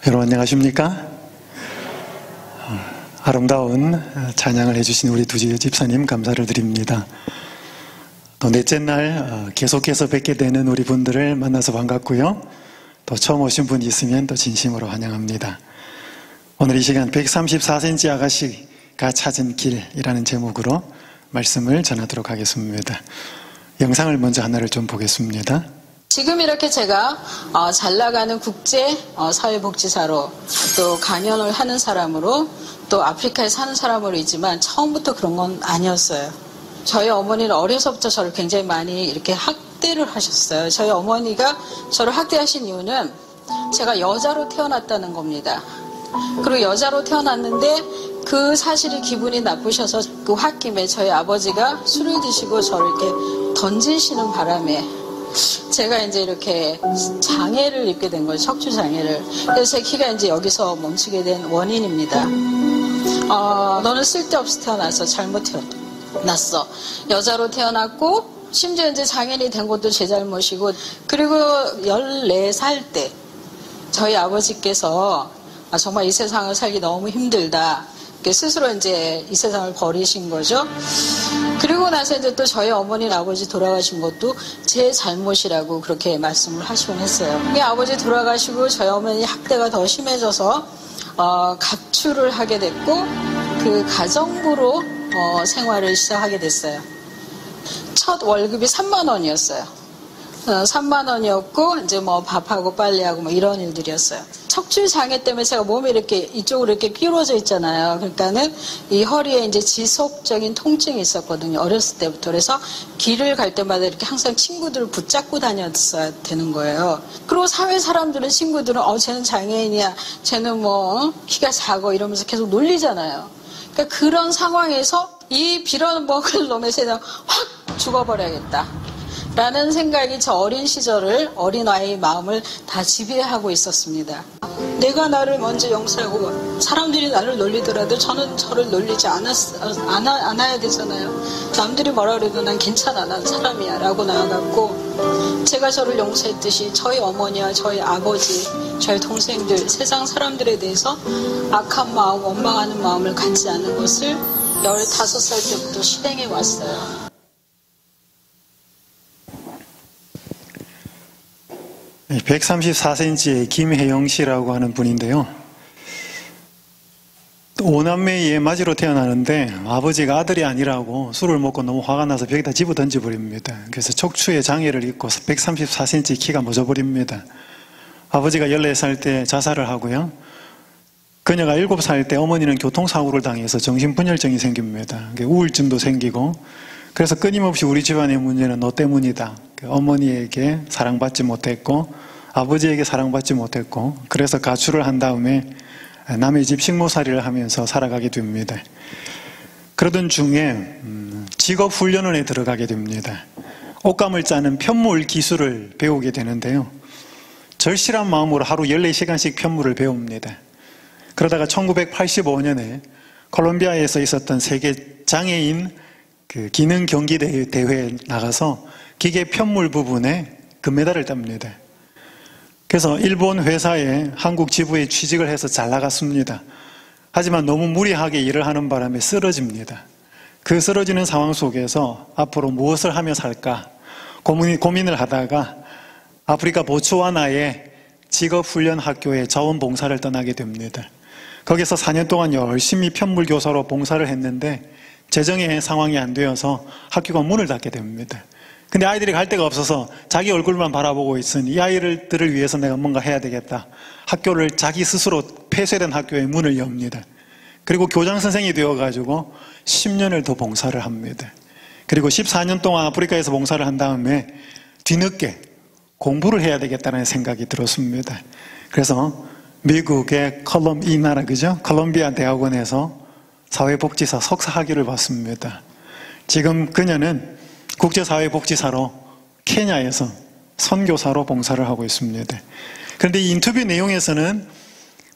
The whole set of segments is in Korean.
여러분 안녕하십니까? 아름다운 찬양을 해주신 우리 두 집사님 감사를 드립니다. 또 넷째 날 계속해서 뵙게 되는 우리 분들을 만나서 반갑고요. 또 처음 오신 분이 있으면 또 진심으로 환영합니다. 오늘 이 시간 134cm 아가씨가 찾은 길이라는 제목으로 말씀을 전하도록 하겠습니다. 영상을 먼저 하나를 좀 보겠습니다. 지금 이렇게 제가 잘 나가는 국제 사회복지사로 또 강연을 하는 사람으로 또 아프리카에 사는 사람으로이지만 처음부터 그런 건 아니었어요. 저희 어머니는 어려서부터 저를 굉장히 많이 이렇게 학대를 하셨어요. 저희 어머니가 저를 학대하신 이유는 제가 여자로 태어났다는 겁니다. 그리고 여자로 태어났는데 그 사실이 기분이 나쁘셔서 그 홧김에 저희 아버지가 술을 드시고 저를 이렇게 던지시는 바람에 제가 이제 이렇게 장애를 입게 된 거예요. 척추 장애를. 그래서 제 키가 이제 여기서 멈추게 된 원인입니다. 너는 쓸데없이 태어나서 잘못 태어났어. 여자로 태어났고 심지어 이제 장애인이 된 것도 제 잘못이고, 그리고 14살 때 저희 아버지께서 정말 이 세상을 살기 너무 힘들다. 스스로 이제 이 세상을 버리신 거죠. 그리고 나서 이제 또 저희 어머니 아버지 돌아가신 것도 제 잘못이라고 그렇게 말씀을 하시곤 했어요. 아버지 돌아가시고 저희 어머니 학대가 더 심해져서 가출을 하게 됐고 그 가정부로 생활을 시작하게 됐어요. 첫 월급이 3만 원이었어요. 3만 원이었고 이제 뭐 밥하고 빨래하고 뭐 이런 일들이었어요. 척추 장애 때문에 제가 몸이 이렇게 이쪽으로 이렇게 끼워져 있잖아요. 그러니까는 이 허리에 이제 지속적인 통증이 있었거든요. 어렸을 때부터. 그래서 길을 갈 때마다 이렇게 항상 친구들을 붙잡고 다녔어야 되는 거예요. 그리고 사회 사람들은 친구들은 쟤는 장애인이야. 쟤는 뭐 키가 작아 이러면서 계속 놀리잖아요. 그러니까 그런 상황에서 이 빌어먹을 놈의 세상 확 죽어버려야겠다 라는 생각이 저 어린 시절을, 어린아이의 마음을 다 지배하고 있었습니다. 내가 나를 먼저 용서하고 사람들이 나를 놀리더라도 저는 저를 놀리지 않아야 되잖아요. 남들이 뭐라 그래도 난 괜찮아, 난 사람이야 라고 나아갔고, 제가 저를 용서했듯이 저희 어머니와 저희 아버지, 저희 동생들, 세상 사람들에 대해서 악한 마음, 원망하는 마음을 갖지 않는 것을 15살 때부터 실행해 왔어요. 134cm의 김혜영 씨라고 하는 분인데요. 5남매의 맞이로 태어나는데 아버지가 아들이 아니라고 술을 먹고 너무 화가 나서 벽에다 집어 던져버립니다. 그래서 척추에 장애를 입고 134cm 키가 멎어버립니다. 아버지가 14살 때 자살을 하고요. 그녀가 7살 때 어머니는 교통사고를 당해서 정신분열증이 생깁니다. 우울증도 생기고, 그래서 끊임없이 우리 집안의 문제는 너 때문이다. 어머니에게 사랑받지 못했고 아버지에게 사랑받지 못했고, 그래서 가출을 한 다음에 남의 집 식모살이를 하면서 살아가게 됩니다. 그러던 중에 직업훈련원에 들어가게 됩니다. 옷감을 짜는 편물 기술을 배우게 되는데요. 절실한 마음으로 하루 14시간씩 편물을 배웁니다. 그러다가 1985년에 콜롬비아에서 있었던 세계 장애인 기능 경기 대회에 나가서 기계 편물 부분에 금메달을 땁니다. 그래서 일본 회사의 한국 지부에 취직을 해서 잘 나갔습니다. 하지만 너무 무리하게 일을 하는 바람에 쓰러집니다. 그 쓰러지는 상황 속에서 앞으로 무엇을 하며 살까 고민을 하다가 아프리카 보츠와나의 직업훈련학교에 자원봉사를 떠나게 됩니다. 거기서 4년 동안 열심히 편물교사로 봉사를 했는데 재정의 상황이 안 되어서 학교가 문을 닫게 됩니다. 근데 아이들이 갈 데가 없어서 자기 얼굴만 바라보고 있으니 이 아이들을 위해서 내가 뭔가 해야 되겠다. 학교를 자기 스스로 폐쇄된 학교의 문을 엽니다. 그리고 교장 선생이 되어가지고 10년을 더 봉사를 합니다. 그리고 14년 동안 아프리카에서 봉사를 한 다음에 뒤늦게 공부를 해야 되겠다는 생각이 들었습니다. 그래서 미국의 콜롬비아 대학원에서 사회복지사 석사 학위를 받습니다. 지금 그녀는 국제사회복지사로 케냐에서 선교사로 봉사를 하고 있습니다. 그런데 이 인터뷰 내용에서는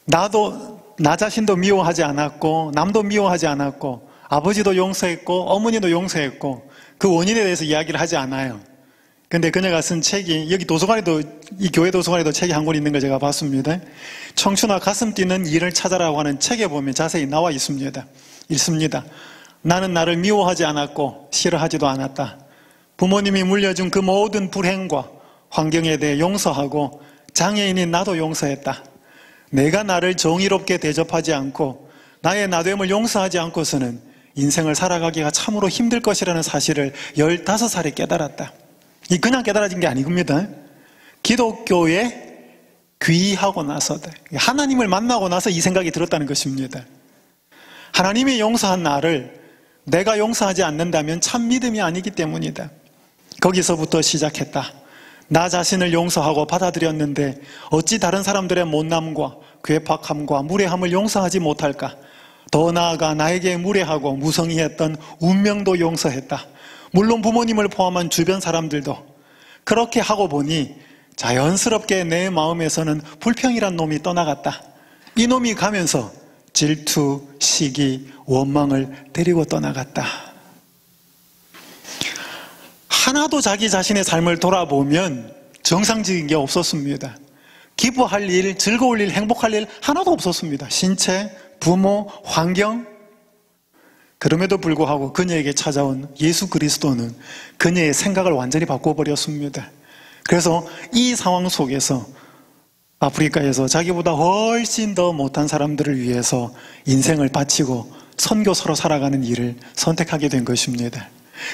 나 자신도 미워하지 않았고 남도 미워하지 않았고 아버지도 용서했고 어머니도 용서했고 그 원인에 대해서 이야기를 하지 않아요. 근데 그녀가 쓴 책이, 여기 도서관에도, 이 교회 도서관에도 책이 한 권 있는 걸 제가 봤습니다. 청춘아 가슴 뛰는 일을 찾아라고 하는 책에 보면 자세히 나와 있습니다. 읽습니다. 나는 나를 미워하지 않았고 싫어하지도 않았다. 부모님이 물려준 그 모든 불행과 환경에 대해 용서하고 장애인인 나도 용서했다. 내가 나를 정의롭게 대접하지 않고 나의 나됨을 용서하지 않고서는 인생을 살아가기가 참으로 힘들 것이라는 사실을 15살에 깨달았다. 이 그냥 깨달아진 게 아니겁니다. 기독교에 귀하고 나서다. 하나님을 만나고 나서 이 생각이 들었다는 것입니다. 하나님이 용서한 나를 내가 용서하지 않는다면 참 믿음이 아니기 때문이다. 거기서부터 시작했다. 나 자신을 용서하고 받아들였는데 어찌 다른 사람들의 못남과 괴팍함과 무례함을 용서하지 못할까? 더 나아가 나에게 무례하고 무성의했던 운명도 용서했다. 물론 부모님을 포함한 주변 사람들도. 그렇게 하고 보니 자연스럽게 내 마음에서는 불평이란 놈이 떠나갔다. 이 놈이 가면서 질투, 시기, 원망을 데리고 떠나갔다. 하나도 자기 자신의 삶을 돌아보면 정상적인 게 없었습니다. 기뻐할 일, 즐거울 일, 행복할 일 하나도 없었습니다. 신체, 부모, 환경. 그럼에도 불구하고 그녀에게 찾아온 예수 그리스도는 그녀의 생각을 완전히 바꿔버렸습니다. 그래서 이 상황 속에서 아프리카에서 자기보다 훨씬 더 못한 사람들을 위해서 인생을 바치고 선교사로 살아가는 일을 선택하게 된 것입니다.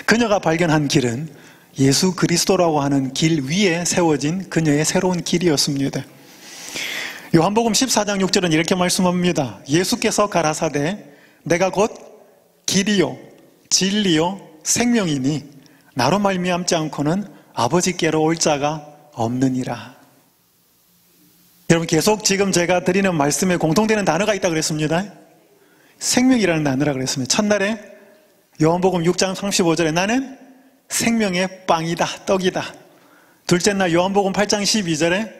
그녀가 발견한 길은 예수 그리스도라고 하는 길 위에 세워진 그녀의 새로운 길이었습니다. 요한복음 14장 6절은 이렇게 말씀합니다. 예수께서 가라사대 내가 곧 길이요 진리요 생명이니 나로 말미암지 않고는 아버지께로 올 자가 없느니라. 여러분, 계속 지금 제가 드리는 말씀에 공통되는 단어가 있다고 그랬습니다. 생명이라는 단어라고 그랬습니다. 첫날에 요한복음 6장 35절에 나는 생명의 빵이다, 떡이다. 둘째 날 요한복음 8장 12절에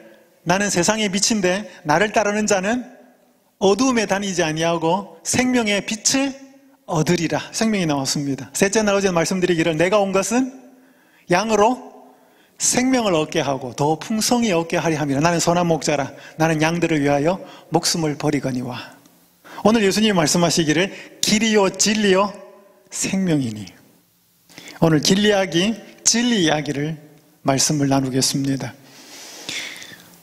나는 세상의 빛인데 나를 따르는 자는 어두움에 다니지 아니하고 생명의 빛을 얻으리라. 생명이 나왔습니다. 셋째 날 어제 말씀드리기를 내가 온 것은 양으로 생명을 얻게 하고 더 풍성히 얻게 하려 함이라. 나는 선한 목자라. 나는 양들을 위하여 목숨을 버리거니와. 오늘 예수님이 말씀하시기를 길이요 진리요 생명이니. 오늘 길 이야기, 진리 이야기를 말씀을 나누겠습니다.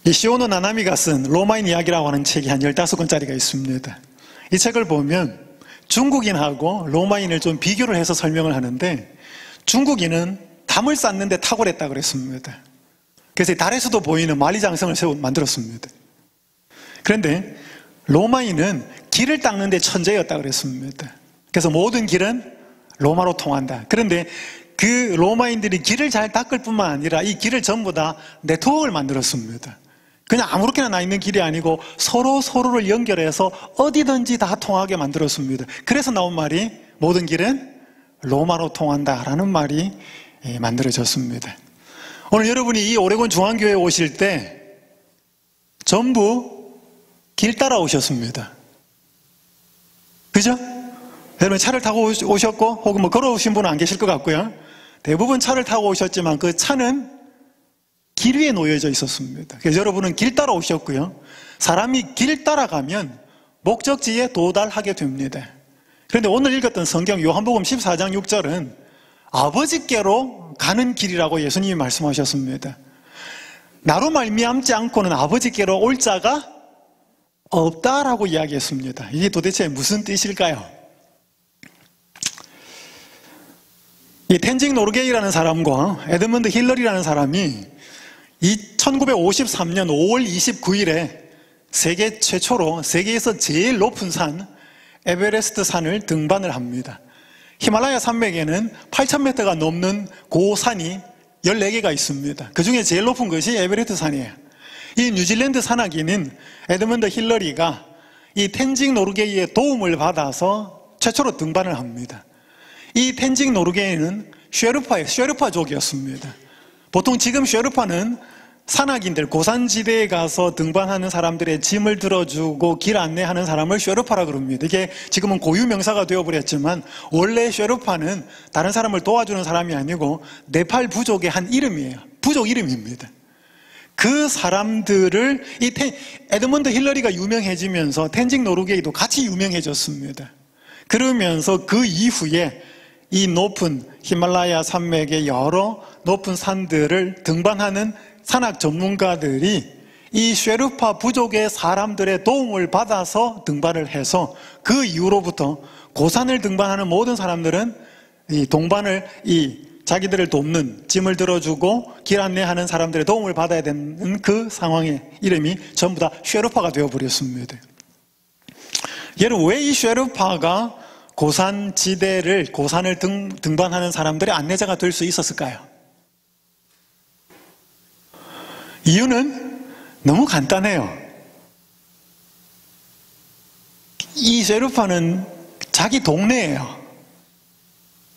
이 시오노 나나미가 쓴 로마인 이야기라고 하는 책이 한 15권짜리가 있습니다. 이 책을 보면 중국인하고 로마인을 좀 비교를 해서 설명을 하는데 중국인은 담을 쌓는데 탁월했다고 그랬습니다. 그래서 달에서도 보이는 만리장성을 만들었습니다. 그런데 로마인은 길을 닦는데 천재였다고 그랬습니다. 그래서 모든 길은 로마로 통한다. 그런데 그 로마인들이 길을 잘 닦을 뿐만 아니라 이 길을 전부 다 네트워크를 만들었습니다. 그냥 아무렇게나 나 있는 길이 아니고 서로를 연결해서 어디든지 다 통하게 만들었습니다. 그래서 나온 말이 모든 길은 로마로 통한다라는 말이 만들어졌습니다. 오늘 여러분이 이 오레곤 중앙교회에 오실 때 전부 길 따라 오셨습니다. 그죠? 여러분 차를 타고 오셨고 혹은 뭐 걸어오신 분은 안 계실 것 같고요. 대부분 차를 타고 오셨지만 그 차는 길 위에 놓여져 있었습니다. 그래서 여러분은 길 따라 오셨고요. 사람이 길 따라가면 목적지에 도달하게 됩니다. 그런데 오늘 읽었던 성경 요한복음 14장 6절은 아버지께로 가는 길이라고 예수님이 말씀하셨습니다. 나로 말미암지 않고는 아버지께로 올 자가 없다라고 이야기했습니다. 이게 도대체 무슨 뜻일까요? 이 텐징 노르게이라는 사람과 에드먼드 힐러리라는 사람이 1953년 5월 29일에 세계 최초로 세계에서 제일 높은 산 에베레스트 산을 등반을 합니다. 히말라야 산맥에는 8,000m가 넘는 고산이 14개가 있습니다. 그 중에 제일 높은 것이 에베레스트 산이에요. 이 뉴질랜드 산악인인 에드먼드 힐러리가 이 텐징 노르게이의 도움을 받아서 최초로 등반을 합니다. 이 텐징 노르게이는 쉐르파족이었습니다. 보통 지금 쉐르파는 산악인들, 고산지대에 가서 등반하는 사람들의 짐을 들어주고 길 안내하는 사람을 쉐르파라 그럽니다. 이게 지금은 고유명사가 되어버렸지만 원래 쉐르파는 다른 사람을 도와주는 사람이 아니고 네팔 부족의 한 이름이에요. 부족 이름입니다. 그 사람들을 에드먼드 힐러리가 유명해지면서 텐징 노르게이도 같이 유명해졌습니다. 그러면서 그 이후에 이 높은 히말라야 산맥의 여러 높은 산들을 등반하는 산악 전문가들이 이 쉐르파 부족의 사람들의 도움을 받아서 등반을 해서 그 이후로부터 고산을 등반하는 모든 사람들은 이 동반을 자기들을 돕는 짐을 들어주고 길 안내하는 사람들의 도움을 받아야 되는 그 상황의 이름이 전부 다 쉐르파가 되어버렸습니다. 여러분, 왜 이 쉐르파가 고산을 등반하는 사람들의 안내자가 될 수 있었을까요? 이유는 너무 간단해요. 이 쉐르파는 자기 동네예요.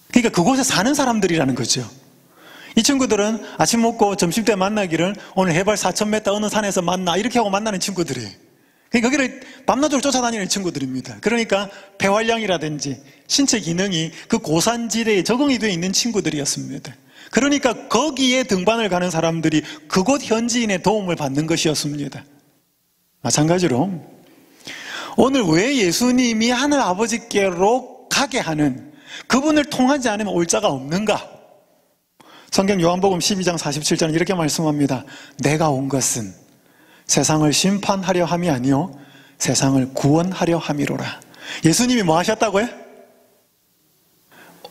그러니까 그곳에 사는 사람들이라는 거죠. 이 친구들은 아침 먹고 점심때 만나기를 오늘 해발 4,000m 어느 산에서 만나 이렇게 하고 만나는 친구들이에요. 그러니까 거기를 밤낮으로 쫓아다니는 친구들입니다. 그러니까 폐활량이라든지 신체 기능이 그 고산지대에 적응이 되어 있는 친구들이었습니다. 그러니까 거기에 등반을 가는 사람들이 그곳 현지인의 도움을 받는 것이었습니다. 마찬가지로 오늘 왜 예수님이 하늘 아버지께로 가게 하는, 그분을 통하지 않으면 올 자가 없는가? 성경 요한복음 12장 47절은 이렇게 말씀합니다. 내가 온 것은 세상을 심판하려 함이 아니요 세상을 구원하려 함이로라. 예수님이 뭐 하셨다고요?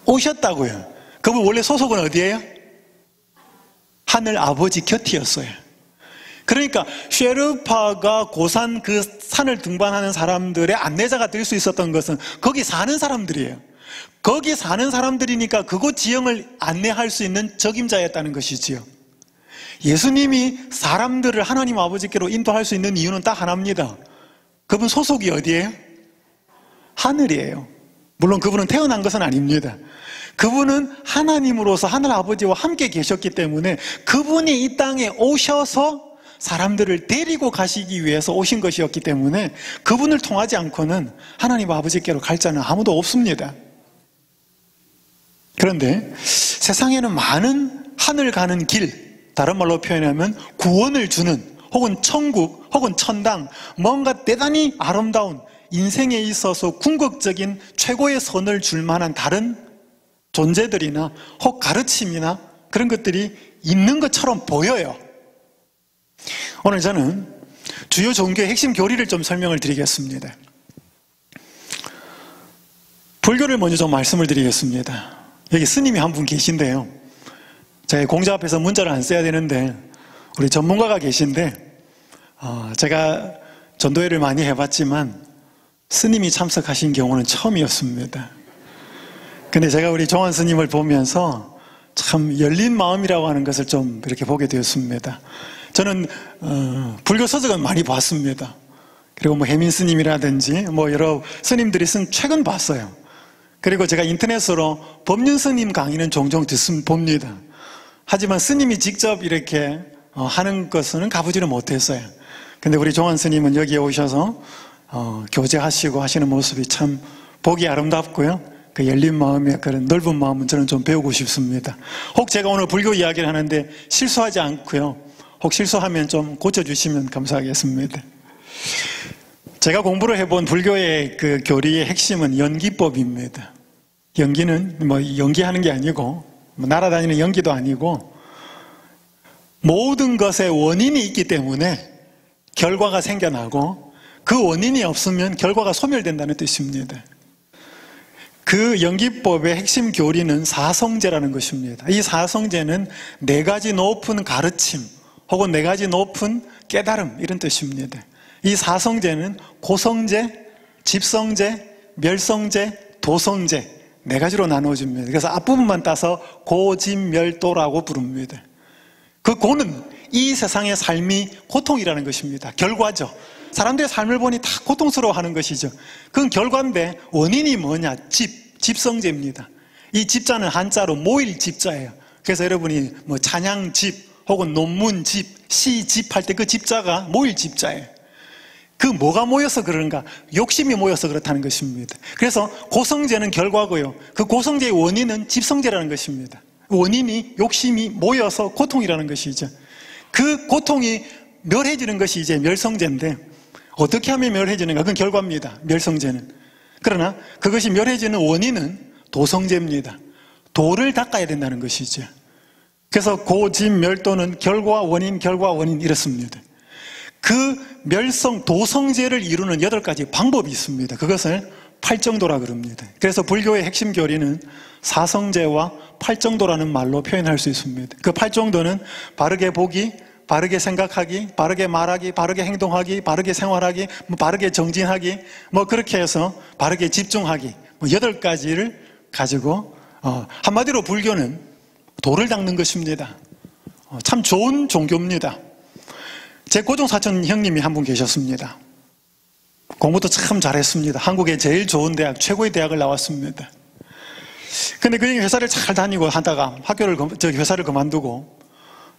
오셨다고요. 그분 원래 소속은 어디예요? 하늘 아버지 곁이었어요. 그러니까 쉐르파가 고산 그 산을 등반하는 사람들의 안내자가 될 수 있었던 것은 거기 사는 사람들이에요. 거기 사는 사람들이니까 그곳 지형을 안내할 수 있는 적임자였다는 것이지요. 예수님이 사람들을 하나님 아버지께로 인도할 수 있는 이유는 딱 하나입니다. 그분 소속이 어디예요? 하늘이에요. 물론 그분은 태어난 것은 아닙니다. 그분은 하나님으로서 하늘 아버지와 함께 계셨기 때문에 그분이 이 땅에 오셔서 사람들을 데리고 가시기 위해서 오신 것이었기 때문에 그분을 통하지 않고는 하나님 아버지께로 갈 자는 아무도 없습니다. 그런데 세상에는 많은 하늘 가는 길, 다른 말로 표현하면 구원을 주는, 혹은 천국, 혹은 천당, 뭔가 대단히 아름다운 인생에 있어서 궁극적인 최고의 선을 줄 만한 다른 존재들이나 혹 가르침이나 그런 것들이 있는 것처럼 보여요. 오늘 저는 주요 종교의 핵심 교리를 좀 설명을 드리겠습니다. 불교를 먼저 좀 말씀을 드리겠습니다. 여기 스님이 한 분 계신데요. 제가 공자 앞에서 문자를 안 써야 되는데 우리 전문가가 계신데 제가 전도회를 많이 해봤지만 스님이 참석하신 경우는 처음이었습니다. 근데 제가 우리 종환 스님을 보면서 참 열린 마음이라고 하는 것을 좀 이렇게 보게 되었습니다. 저는 불교 서적은 많이 봤습니다. 그리고 뭐 해민 스님이라든지 뭐 여러 스님들이 쓴 책은 봤어요. 그리고 제가 인터넷으로 법륜 스님 강의는 종종 봅니다. 하지만 스님이 직접 이렇게 하는 것은 가보지는 못했어요. 근데 우리 종환 스님은 여기에 오셔서 교제하시고 하시는 모습이 참 보기 아름답고요. 그 열린 마음의 그런 넓은 마음은 저는 좀 배우고 싶습니다. 혹 제가 오늘 불교 이야기를 하는데 실수하지 않고요. 혹 실수하면 좀 고쳐주시면 감사하겠습니다. 제가 공부를 해본 불교의 그 교리의 핵심은 연기법입니다. 연기는 뭐 연기하는 게 아니고 뭐 날아다니는 연기도 아니고 모든 것에 원인이 있기 때문에 결과가 생겨나고 그 원인이 없으면 결과가 소멸된다는 뜻입니다. 그 연기법의 핵심 교리는 사성제라는 것입니다. 이 사성제는 4가지 높은 가르침 혹은 4가지 높은 깨달음 이런 뜻입니다. 이 사성제는 고성제, 집성제, 멸성제, 도성제 4가지로 나누어집니다. 그래서 앞부분만 따서 고집멸도라고 부릅니다. 그 고는 이 세상의 삶이 고통이라는 것입니다. 결과죠. 사람들의 삶을 보니 다 고통스러워하는 것이죠. 그건 결과인데 원인이 뭐냐? 집성제입니다. 이 집자는 한자로 모일 집자예요. 그래서 여러분이 뭐 찬양집 혹은 논문 집, 시 집 할 때 그 집자가 모일 집자예요. 그 뭐가 모여서 그런가? 욕심이 모여서 그렇다는 것입니다. 그래서 고성제는 결과고요. 그 고성제의 원인은 집성제라는 것입니다. 원인이 욕심이 모여서 고통이라는 것이죠. 그 고통이 멸해지는 것이 이제 멸성제인데 어떻게 하면 멸해지는가? 그건 결과입니다. 멸성제는. 그러나 그것이 멸해지는 원인은 도성제입니다. 도를 닦아야 된다는 것이죠. 그래서 고집멸도는 결과 원인 이렇습니다. 그 멸성 도성제를 이루는 8가지 방법이 있습니다. 그것을 팔정도라 그럽니다. 그래서 불교의 핵심 교리는 사성제와 팔정도라는 말로 표현할 수 있습니다. 그 팔정도는 바르게 보기, 바르게 생각하기, 바르게 말하기, 바르게 행동하기, 바르게 생활하기, 바르게 정진하기, 그렇게 해서 바르게 집중하기, 8가지를 가지고 한마디로 불교는 도를 닦는 것입니다. 참 좋은 종교입니다. 제 고종사촌 형님이 한 분 계셨습니다. 공부도 참 잘했습니다. 한국의 제일 좋은 대학, 최고의 대학을 나왔습니다. 근데 그 형이 회사를 잘 다니고 하다가 회사를 그만두고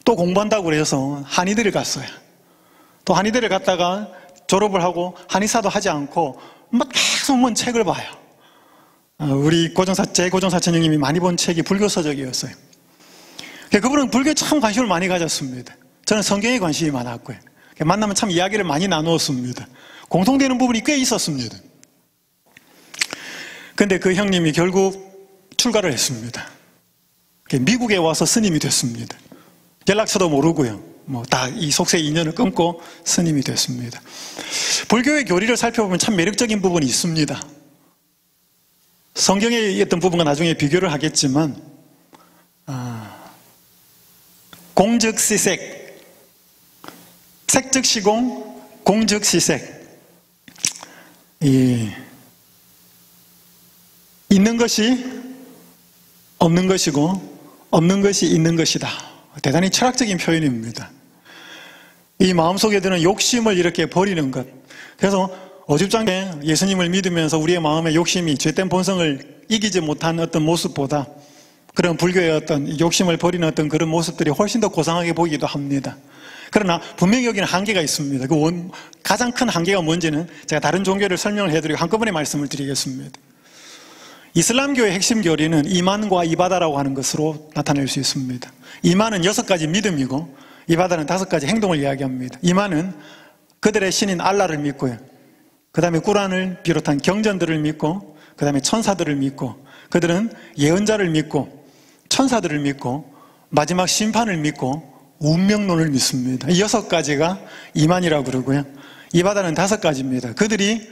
또 공부한다고 그래서 한의대를 갔어요. 또 한의대를 갔다가 졸업을 하고 한의사도 하지 않고 계속 책을 봐요. 제 고종사촌 형님이 많이 본 책이 불교서적이었어요. 그분은 불교에 참 관심을 많이 가졌습니다. 저는 성경에 관심이 많았고요. 만나면 참 이야기를 많이 나누었습니다. 공통되는 부분이 꽤 있었습니다. 근데 그 형님이 결국 출가를 했습니다. 미국에 와서 스님이 됐습니다. 연락처도 모르고요. 다 이 속세 인연을 끊고 스님이 됐습니다. 불교의 교리를 살펴보면 참 매력적인 부분이 있습니다. 성경에 있던 부분과 나중에 비교를 하겠지만 공즉시색, 색즉시공, 공즉시색. 있는 것이 없는 것이고 없는 것이 있는 것이다. 대단히 철학적인 표현입니다. 이 마음속에 드는 욕심을 이렇게 버리는 것. 그래서 어줍잖게 예수님을 믿으면서 우리의 마음의 욕심이 죄된 본성을 이기지 못한 어떤 모습보다 그런 불교의 어떤 욕심을 버리는 어떤 그런 모습들이 훨씬 더 고상하게 보이기도 합니다. 그러나 분명히 여기는 한계가 있습니다. 가장 큰 한계가 뭔지는 제가 다른 종교를 설명을 해드리고 한꺼번에 말씀을 드리겠습니다. 이슬람교의 핵심 교리는 이만과 이바다라고 하는 것으로 나타낼 수 있습니다. 이만은 6가지 믿음이고 이바다는 5가지 행동을 이야기합니다. 이만은 그들의 신인 알라를 믿고요. 그 다음에 꾸란을 비롯한 경전들을 믿고 그 다음에 천사들을 믿고 그들은 예언자를 믿고 천사들을 믿고 마지막 심판을 믿고 운명론을 믿습니다. 이 6가지가 이만이라고 그러고요. 이바다는 5가지입니다. 그들이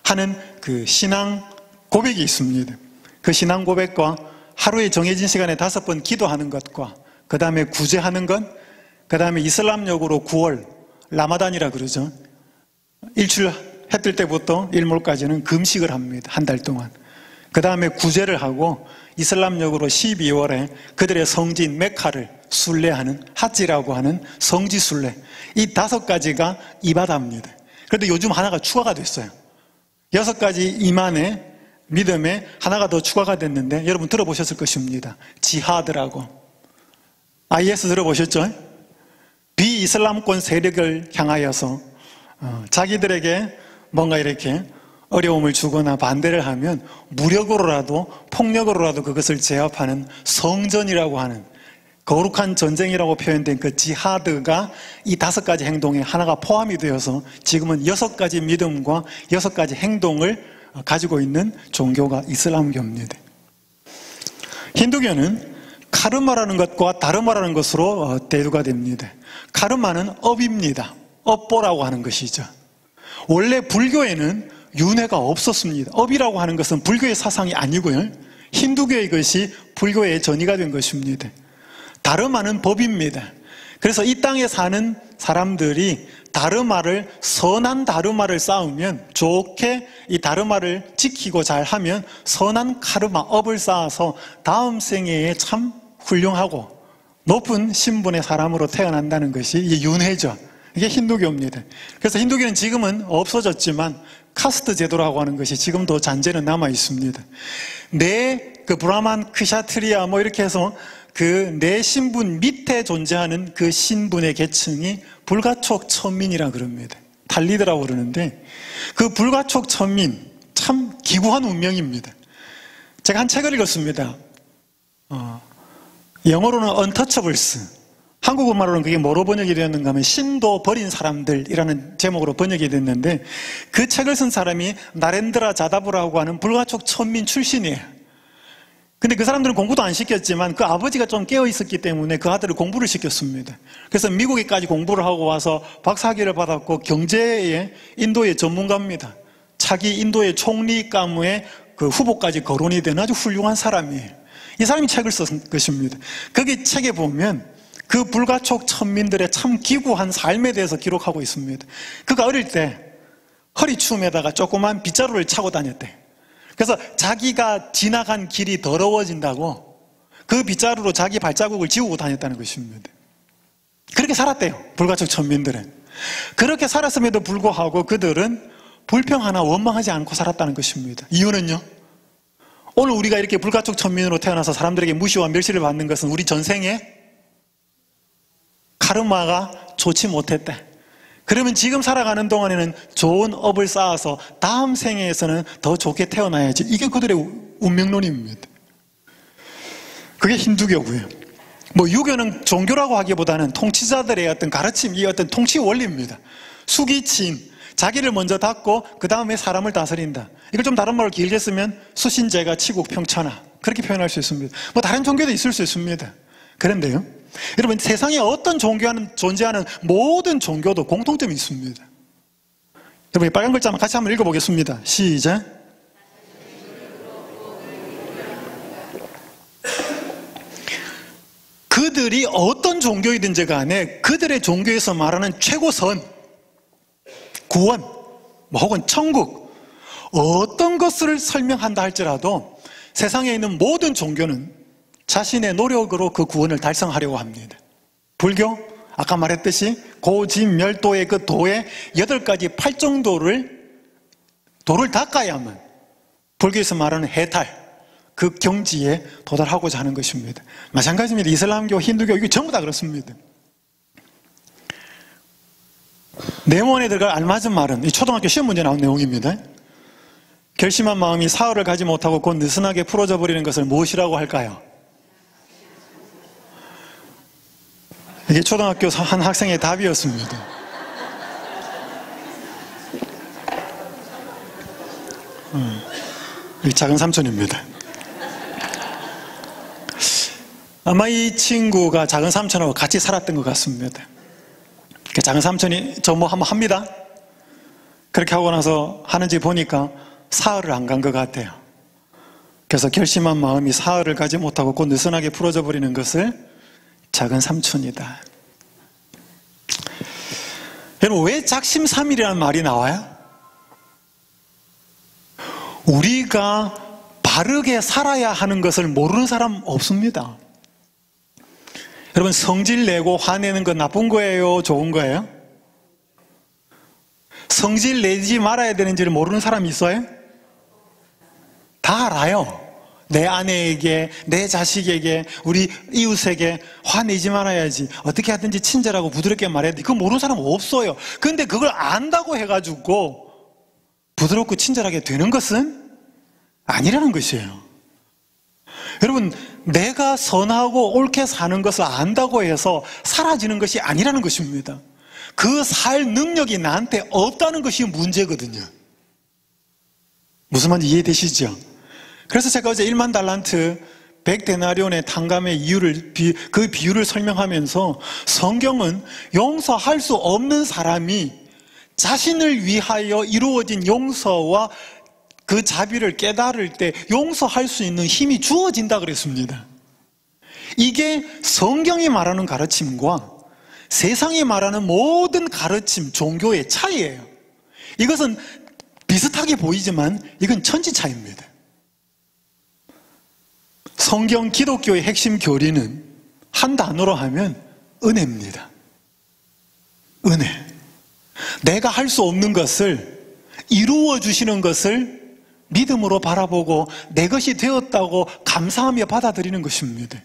하는 그 신앙 고백이 있습니다. 그 신앙 고백과 하루에 정해진 시간에 5번 기도하는 것과 그 다음에 구제하는 것, 그 다음에 이슬람력으로 9월 라마단이라 그러죠. 일출 해 뜰 때부터 일몰까지는 금식을 합니다. 한 달 동안. 그 다음에 구제를 하고 이슬람력으로 12월에 그들의 성지인 메카를 순례하는 하지라고 하는 성지 순례. 이 5가지가 이바다입니다. 그런데 요즘 하나가 추가가 됐어요. 6가지 이만의 믿음에 하나가 더 추가가 됐는데 여러분 들어보셨을 것입니다. 지하드라고. IS 들어보셨죠? 비이슬람권 세력을 향하여서 자기들에게 뭔가 이렇게 어려움을 주거나 반대를 하면 무력으로라도 폭력으로라도 그것을 제압하는 성전이라고 하는 거룩한 전쟁이라고 표현된 그 지하드가 이 5가지 행동에 하나가 포함이 되어서 지금은 6가지 믿음과 6가지 행동을 가지고 있는 종교가 이슬람교입니다. 힌두교는 카르마라는 것과 다르마라는 것으로 대두가 됩니다. 카르마는 업입니다. 업보라고 하는 것이죠. 원래 불교에는 윤회가 없었습니다. 업이라고 하는 것은 불교의 사상이 아니고요. 힌두교의 것이 불교의 전이가 된 것입니다. 다르마는 법입니다. 그래서 이 땅에 사는 사람들이 선한 다르마를 쌓으면 좋게 이 다르마를 지키고 잘하면 선한 카르마, 업을 쌓아서 다음 생애에 참 훌륭하고 높은 신분의 사람으로 태어난다는 것이 이 윤회죠. 이게 힌두교입니다. 그래서 힌두교는 지금은 없어졌지만 카스트 제도라고 하는 것이 지금도 잔재는 남아 있습니다. 그 브라만, 크샤트리아 이렇게 해서 그 내 신분 밑에 존재하는 그 신분의 계층이 불가촉 천민이라 그럽니다. 탈리드라고 그러는데 그 불가촉 천민 참 기구한 운명입니다. 제가 한 책을 읽었습니다. 영어로는 untouchables, 한국어말로는 그게 뭐로 번역이 되었는가 하면 신도 버린 사람들이라는 제목으로 번역이 됐는데 그 책을 쓴 사람이 나렌드라 자다부라고 하는 불가촉 천민 출신이에요. 근데 그 사람들은 공부도 안 시켰지만 그 아버지가 좀 깨어 있었기 때문에 그 아들을 공부를 시켰습니다. 그래서 미국에까지 공부를 하고 와서 박사학위를 받았고 경제의 인도의 전문가입니다. 차기 인도의 총리 가무의 그 후보까지 거론이 되는 아주 훌륭한 사람이에요. 이 사람이 책을 쓴 것입니다. 거기 책에 보면 그 불가촉 천민들의 참 기구한 삶에 대해서 기록하고 있습니다. 그가 어릴 때 허리춤에다가 조그만 빗자루를 차고 다녔대. 그래서 자기가 지나간 길이 더러워진다고 그 빗자루로 자기 발자국을 지우고 다녔다는 것입니다. 그렇게 살았대요, 불가촉 천민들은. 그렇게 살았음에도 불구하고 그들은 불평 하나 원망하지 않고 살았다는 것입니다. 이유는요, 오늘 우리가 이렇게 불가촉 천민으로 태어나서 사람들에게 무시와 멸시를 받는 것은 우리 전생에 카르마가 좋지 못했대. 그러면 지금 살아가는 동안에는 좋은 업을 쌓아서 다음 생에서는 더 좋게 태어나야지. 이게 그들의 운명론입니다. 그게 힌두교고요. 유교는 종교라고 하기보다는 통치자들의 어떤 가르침, 이 어떤 통치 원리입니다. 수기침, 자기를 먼저 닦고 그 다음에 사람을 다스린다. 이걸 좀 다른 말로 길게 쓰면 수신제가 치국 평천하, 그렇게 표현할 수 있습니다. 다른 종교도 있을 수 있습니다. 그런데요, 여러분, 세상에 어떤 존재하는 모든 종교도 공통점이 있습니다. 여러분, 이 빨간 글자만 같이 한번 읽어보겠습니다. 시작. 그들이 어떤 종교이든지 간에 그들의 종교에서 말하는 최고선, 구원, 혹은 천국, 어떤 것을 설명한다 할지라도 세상에 있는 모든 종교는 자신의 노력으로 그 구원을 달성하려고 합니다. 불교, 아까 말했듯이 고진멸도의 그 도의 8가지 8정도를 도를 닦아야만 불교에서 말하는 해탈, 그 경지에 도달하고자 하는 것입니다. 마찬가지입니다. 이슬람교, 힌두교, 이게 전부 다 그렇습니다. 내원에 들어갈 알맞은 말은 이 초등학교 시험 문제 나온 내용입니다. 결심한 마음이 사흘을 가지 못하고 곧 느슨하게 풀어져 버리는 것을 무엇이라고 할까요? 이게 초등학교 한 학생의 답이었습니다. 이 작은 삼촌입니다. 아마 이 친구가 작은 삼촌하고 같이 살았던 것 같습니다. 작은 삼촌이 저 뭐 한번 합니다. 그렇게 하고 나서 하는지 보니까 사흘을 안 간 것 같아요. 그래서 결심한 마음이 사흘을 가지 못하고 곧 느슨하게 풀어져 버리는 것을 작은 삼촌이다. 여러분, 왜 작심삼일이라는 말이 나와요? 우리가 바르게 살아야 하는 것을 모르는 사람 없습니다. 여러분, 성질 내고 화내는 건 나쁜 거예요? 좋은 거예요? 성질 내지 말아야 되는지를 모르는 사람이 있어요? 다 알아요. 내 아내에게, 내 자식에게, 우리 이웃에게 화내지 말아야지, 어떻게 하든지 친절하고 부드럽게 말해야 돼. 그거 모르는 사람 없어요. 근데 그걸 안다고 해가지고 부드럽고 친절하게 되는 것은 아니라는 것이에요. 여러분, 내가 선하고 옳게 사는 것을 안다고 해서 사라지는 것이 아니라는 것입니다. 그 살 능력이 나한테 없다는 것이 문제거든요. 무슨 말인지 이해되시죠? 그래서 제가 어제 1만 달란트 100데나리온의 탕감의 이유를, 그 비유를 설명하면서 성경은 용서할 수 없는 사람이 자신을 위하여 이루어진 용서와 그 자비를 깨달을 때 용서할 수 있는 힘이 주어진다 그랬습니다. 이게 성경이 말하는 가르침과 세상이 말하는 모든 가르침, 종교의 차이예요. 이것은 비슷하게 보이지만 이건 천지 차이입니다. 성경 기독교의 핵심 교리는 한 단어로 하면 은혜입니다. 은혜. 내가 할 수 없는 것을 이루어 주시는 것을 믿음으로 바라보고 내 것이 되었다고 감사하며 받아들이는 것입니다.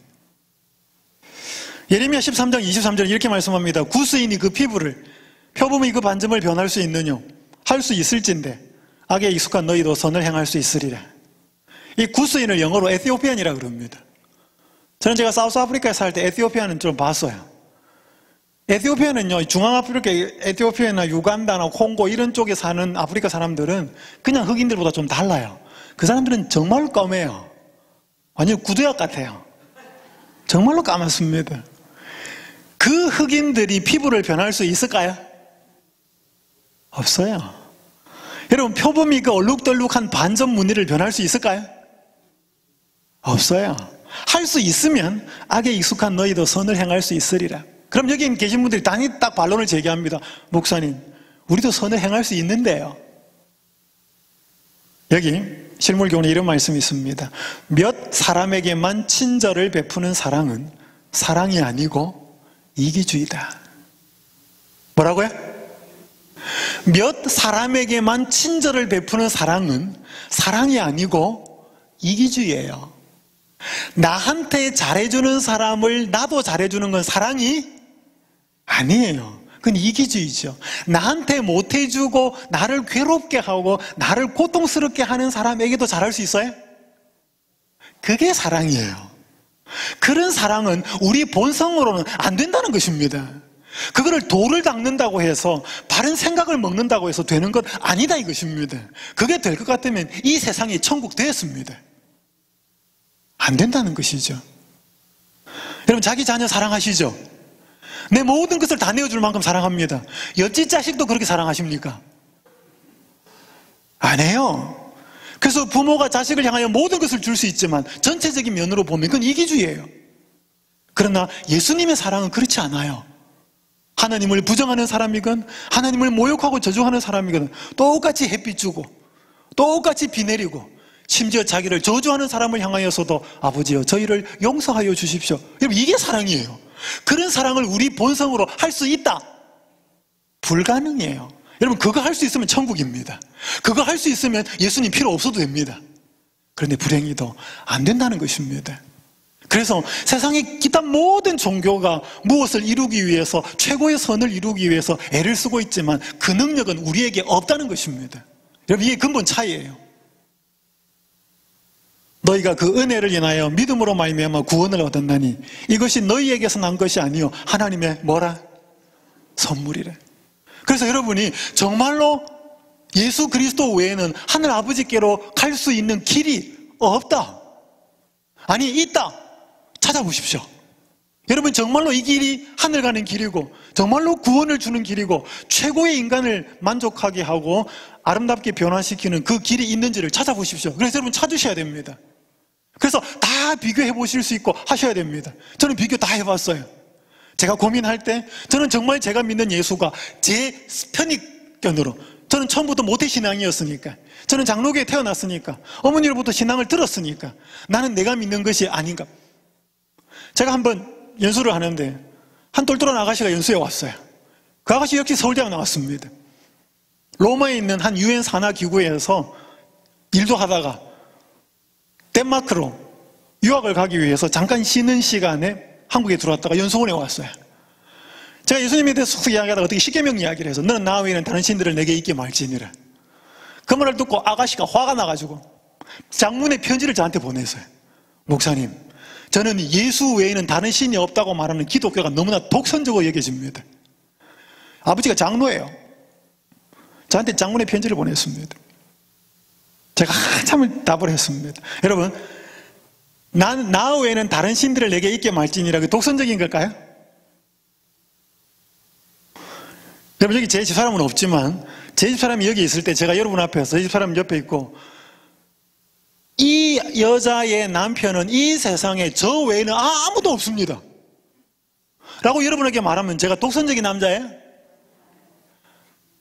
예레미야 13장 23절 이렇게 말씀합니다. 구스인이 그 피부를, 표범이 그 반점을 변할 수 있느뇨? 할 수 있을진데 악에 익숙한 너희도 선을 행할 수 있으리라. 이 구스인을 영어로 에티오피안이라고 그럽니다. 저는 제가 사우스아프리카에 살 때 에티오피아는 좀 봤어요. 에티오피아는요, 중앙아프리카, 에티오피아나 유간다나 콩고 이런 쪽에 사는 아프리카 사람들은 그냥 흑인들보다 좀 달라요. 그 사람들은 정말로 까매요. 완전 구두약 같아요. 정말로 까맣습니다. 그 흑인들이 피부를 변할 수 있을까요? 없어요. 여러분, 표범이 그 얼룩덜룩한 반점 무늬를 변할 수 있을까요? 없어요. 할 수 있으면 악에 익숙한 너희도 선을 행할 수 있으리라. 그럼 여기 계신 분들이 당연히 딱 반론을 제기합니다. 목사님, 우리도 선을 행할 수 있는데요. 여기 실물교훈에 이런 말씀이 있습니다. 몇 사람에게만 친절을 베푸는 사랑은 사랑이 아니고 이기주의다. 뭐라고요? 몇 사람에게만 친절을 베푸는 사랑은 사랑이 아니고 이기주의예요. 나한테 잘해주는 사람을 나도 잘해주는 건 사랑이 아니에요. 그건 이기주의죠. 나한테 못해주고 나를 괴롭게 하고 나를 고통스럽게 하는 사람에게도 잘할 수 있어요? 그게 사랑이에요. 그런 사랑은 우리 본성으로는 안 된다는 것입니다. 그거를 돌을 닦는다고 해서 바른 생각을 먹는다고 해서 되는 것 아니다 이것입니다. 그게 될 것 같으면 이 세상이 천국 되었습니다. 안 된다는 것이죠. 여러분, 자기 자녀 사랑하시죠? 내 모든 것을 다 내어줄 만큼 사랑합니다. 옆집 자식도 그렇게 사랑하십니까? 안 해요. 그래서 부모가 자식을 향하여 모든 것을 줄 수 있지만 전체적인 면으로 보면 그건 이기주의예요. 그러나 예수님의 사랑은 그렇지 않아요. 하나님을 부정하는 사람이건 하나님을 모욕하고 저주하는 사람이건 똑같이 햇빛 주고 똑같이 비 내리고 심지어 자기를 저주하는 사람을 향하여서도 아버지여 저희를 용서하여 주십시오. 여러분, 이게 사랑이에요. 그런 사랑을 우리 본성으로 할 수 있다? 불가능해요. 여러분, 그거 할 수 있으면 천국입니다. 그거 할 수 있으면 예수님 필요 없어도 됩니다. 그런데 불행히도 안 된다는 것입니다. 그래서 세상의 기타 모든 종교가 무엇을 이루기 위해서 최고의 선을 이루기 위해서 애를 쓰고 있지만 그 능력은 우리에게 없다는 것입니다. 여러분, 이게 근본 차이예요. 너희가 그 은혜를 인하여 믿음으로 말미암아 구원을 얻었나니 이것이 너희에게서 난 것이 아니요 하나님의 뭐라? 선물이래. 그래서 여러분이 정말로 예수 그리스도 외에는 하늘 아버지께로 갈 수 있는 길이 없다. 아니, 있다. 찾아보십시오. 여러분, 정말로 이 길이 하늘 가는 길이고 정말로 구원을 주는 길이고 최고의 인간을 만족하게 하고 아름답게 변화시키는 그 길이 있는지를 찾아보십시오. 그래서 여러분 찾으셔야 됩니다. 그래서 다 비교해 보실 수 있고 하셔야 됩니다. 저는 비교 다 해봤어요. 제가 고민할 때 저는 정말 제가 믿는 예수가 제 편익견으로, 저는 처음부터 모태신앙이었으니까, 저는 장로교에 태어났으니까, 어머니로부터 신앙을 들었으니까 나는 내가 믿는 것이 아닌가. 제가 한번 연수를 하는데 한 똘똘한 아가씨가 연수에 왔어요. 그 아가씨 역시 서울대학 나왔습니다. 로마에 있는 한 유엔 산하 기구에서 일도 하다가 덴마크로 유학을 가기 위해서 잠깐 쉬는 시간에 한국에 들어왔다가 연수원에 왔어요. 제가 예수님에 대해서 이야기하다가 어떻게 십계명 이야기를 해서 너는 나 외에는 다른 신들을 내게 있게 말지니라. 그 말을 듣고 아가씨가 화가 나가지고 장문의 편지를 저한테 보냈어요. 목사님, 저는 예수 외에는 다른 신이 없다고 말하는 기독교가 너무나 독선적으로 여겨집니다. 아버지가 장로예요. 저한테 장문의 편지를 보냈습니다. 제가 한참을 답을 했습니다. 여러분, 나 외에는 다른 신들을 내게 있게 말지니라, 그 독선적인 걸까요? 여러분, 여기 제 집사람은 없지만 제 집사람이 여기 있을 때 제가 여러분 앞에서 제 집사람 옆에 있고 이 여자의 남편은 이 세상에 저 외에는 아무도 없습니다 라고 여러분에게 말하면 제가 독선적인 남자예요?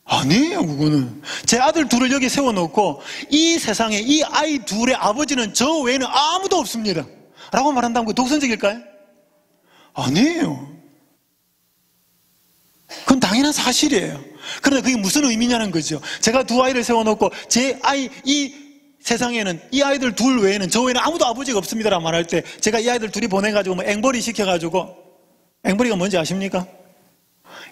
아니에요. 그거는 제 아들 둘을 여기 세워놓고 이 세상에 이 아이 둘의 아버지는 저 외에는 아무도 없습니다 라고 말한다면 그게 독선적일까요? 아니에요. 그건 당연한 사실이에요. 그런데 그게 무슨 의미냐는 거죠. 제가 두 아이를 세워놓고 제 아이, 이 세상에는 이 아이들 둘 외에는 저 외에는 아무도 아버지가 없습니다라고 말할 때 제가 이 아이들 둘이 보내가지고 뭐 앵벌이 시켜가지고 앵벌이가 뭔지 아십니까?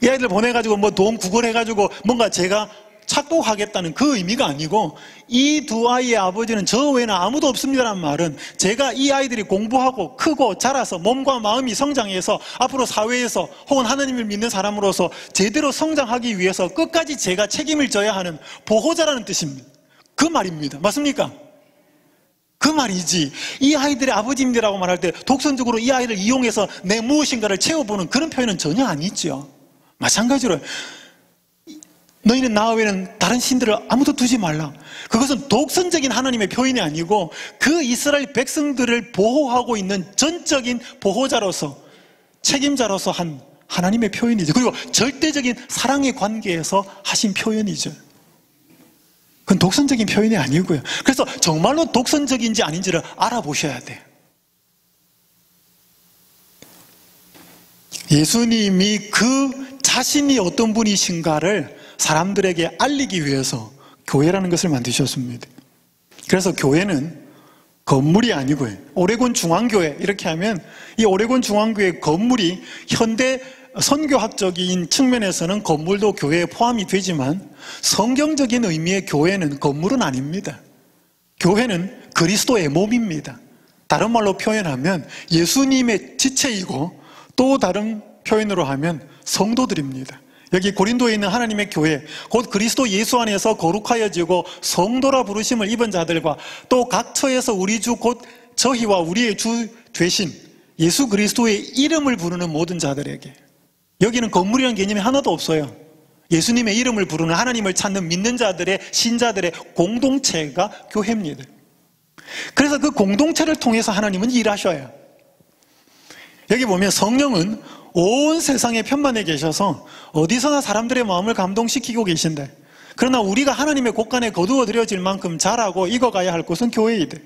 이 아이들 보내가지고 뭐 돈 구걸해가지고 뭔가 제가 착복하겠다는 그 의미가 아니고, 이 두 아이의 아버지는 저 외에는 아무도 없습니다라는 말은, 제가 이 아이들이 공부하고 크고 자라서 몸과 마음이 성장해서 앞으로 사회에서 혹은 하나님을 믿는 사람으로서 제대로 성장하기 위해서 끝까지 제가 책임을 져야 하는 보호자라는 뜻입니다. 그 말입니다. 맞습니까? 그 말이지, 이 아이들의 아버지입니다라고 말할 때 독선적으로 이 아이를 이용해서 내 무엇인가를 채워보는 그런 표현은 전혀 아니죠. 마찬가지로 너희는 나 외에는 다른 신들을 아무도 두지 말라. 그것은 독선적인 하나님의 표현이 아니고 그 이스라엘 백성들을 보호하고 있는 전적인 보호자로서, 책임자로서 한 하나님의 표현이죠. 그리고 절대적인 사랑의 관계에서 하신 표현이죠. 그건 독선적인 표현이 아니고요. 그래서 정말로 독선적인지 아닌지를 알아보셔야 돼요. 예수님이 그 자신이 어떤 분이신가를 사람들에게 알리기 위해서 교회라는 것을 만드셨습니다. 그래서 교회는 건물이 아니고요, 오레곤 중앙교회 이렇게 하면, 이 오레곤 중앙교회 건물이 현대 선교학적인 측면에서는 건물도 교회에 포함이 되지만, 성경적인 의미의 교회는 건물은 아닙니다. 교회는 그리스도의 몸입니다. 다른 말로 표현하면 예수님의 지체이고, 또 다른 표현으로 하면 성도들입니다. 여기 고린도에 있는 하나님의 교회, 곧 그리스도 예수 안에서 거룩하여지고 성도라 부르심을 입은 자들과, 또 각 처에서 우리 주 곧 저희와 우리의 주 되신 예수 그리스도의 이름을 부르는 모든 자들에게. 여기는 건물이라는 개념이 하나도 없어요. 예수님의 이름을 부르는, 하나님을 찾는 믿는 자들의, 신자들의 공동체가 교회입니다. 그래서 그 공동체를 통해서 하나님은 일하셔요. 여기 보면 성령은 온 세상에 편만에 계셔서 어디서나 사람들의 마음을 감동시키고 계신데, 그러나 우리가 하나님의 곳간에 거두어 들여질 만큼 자라고 익어가야 할 곳은 교회이다.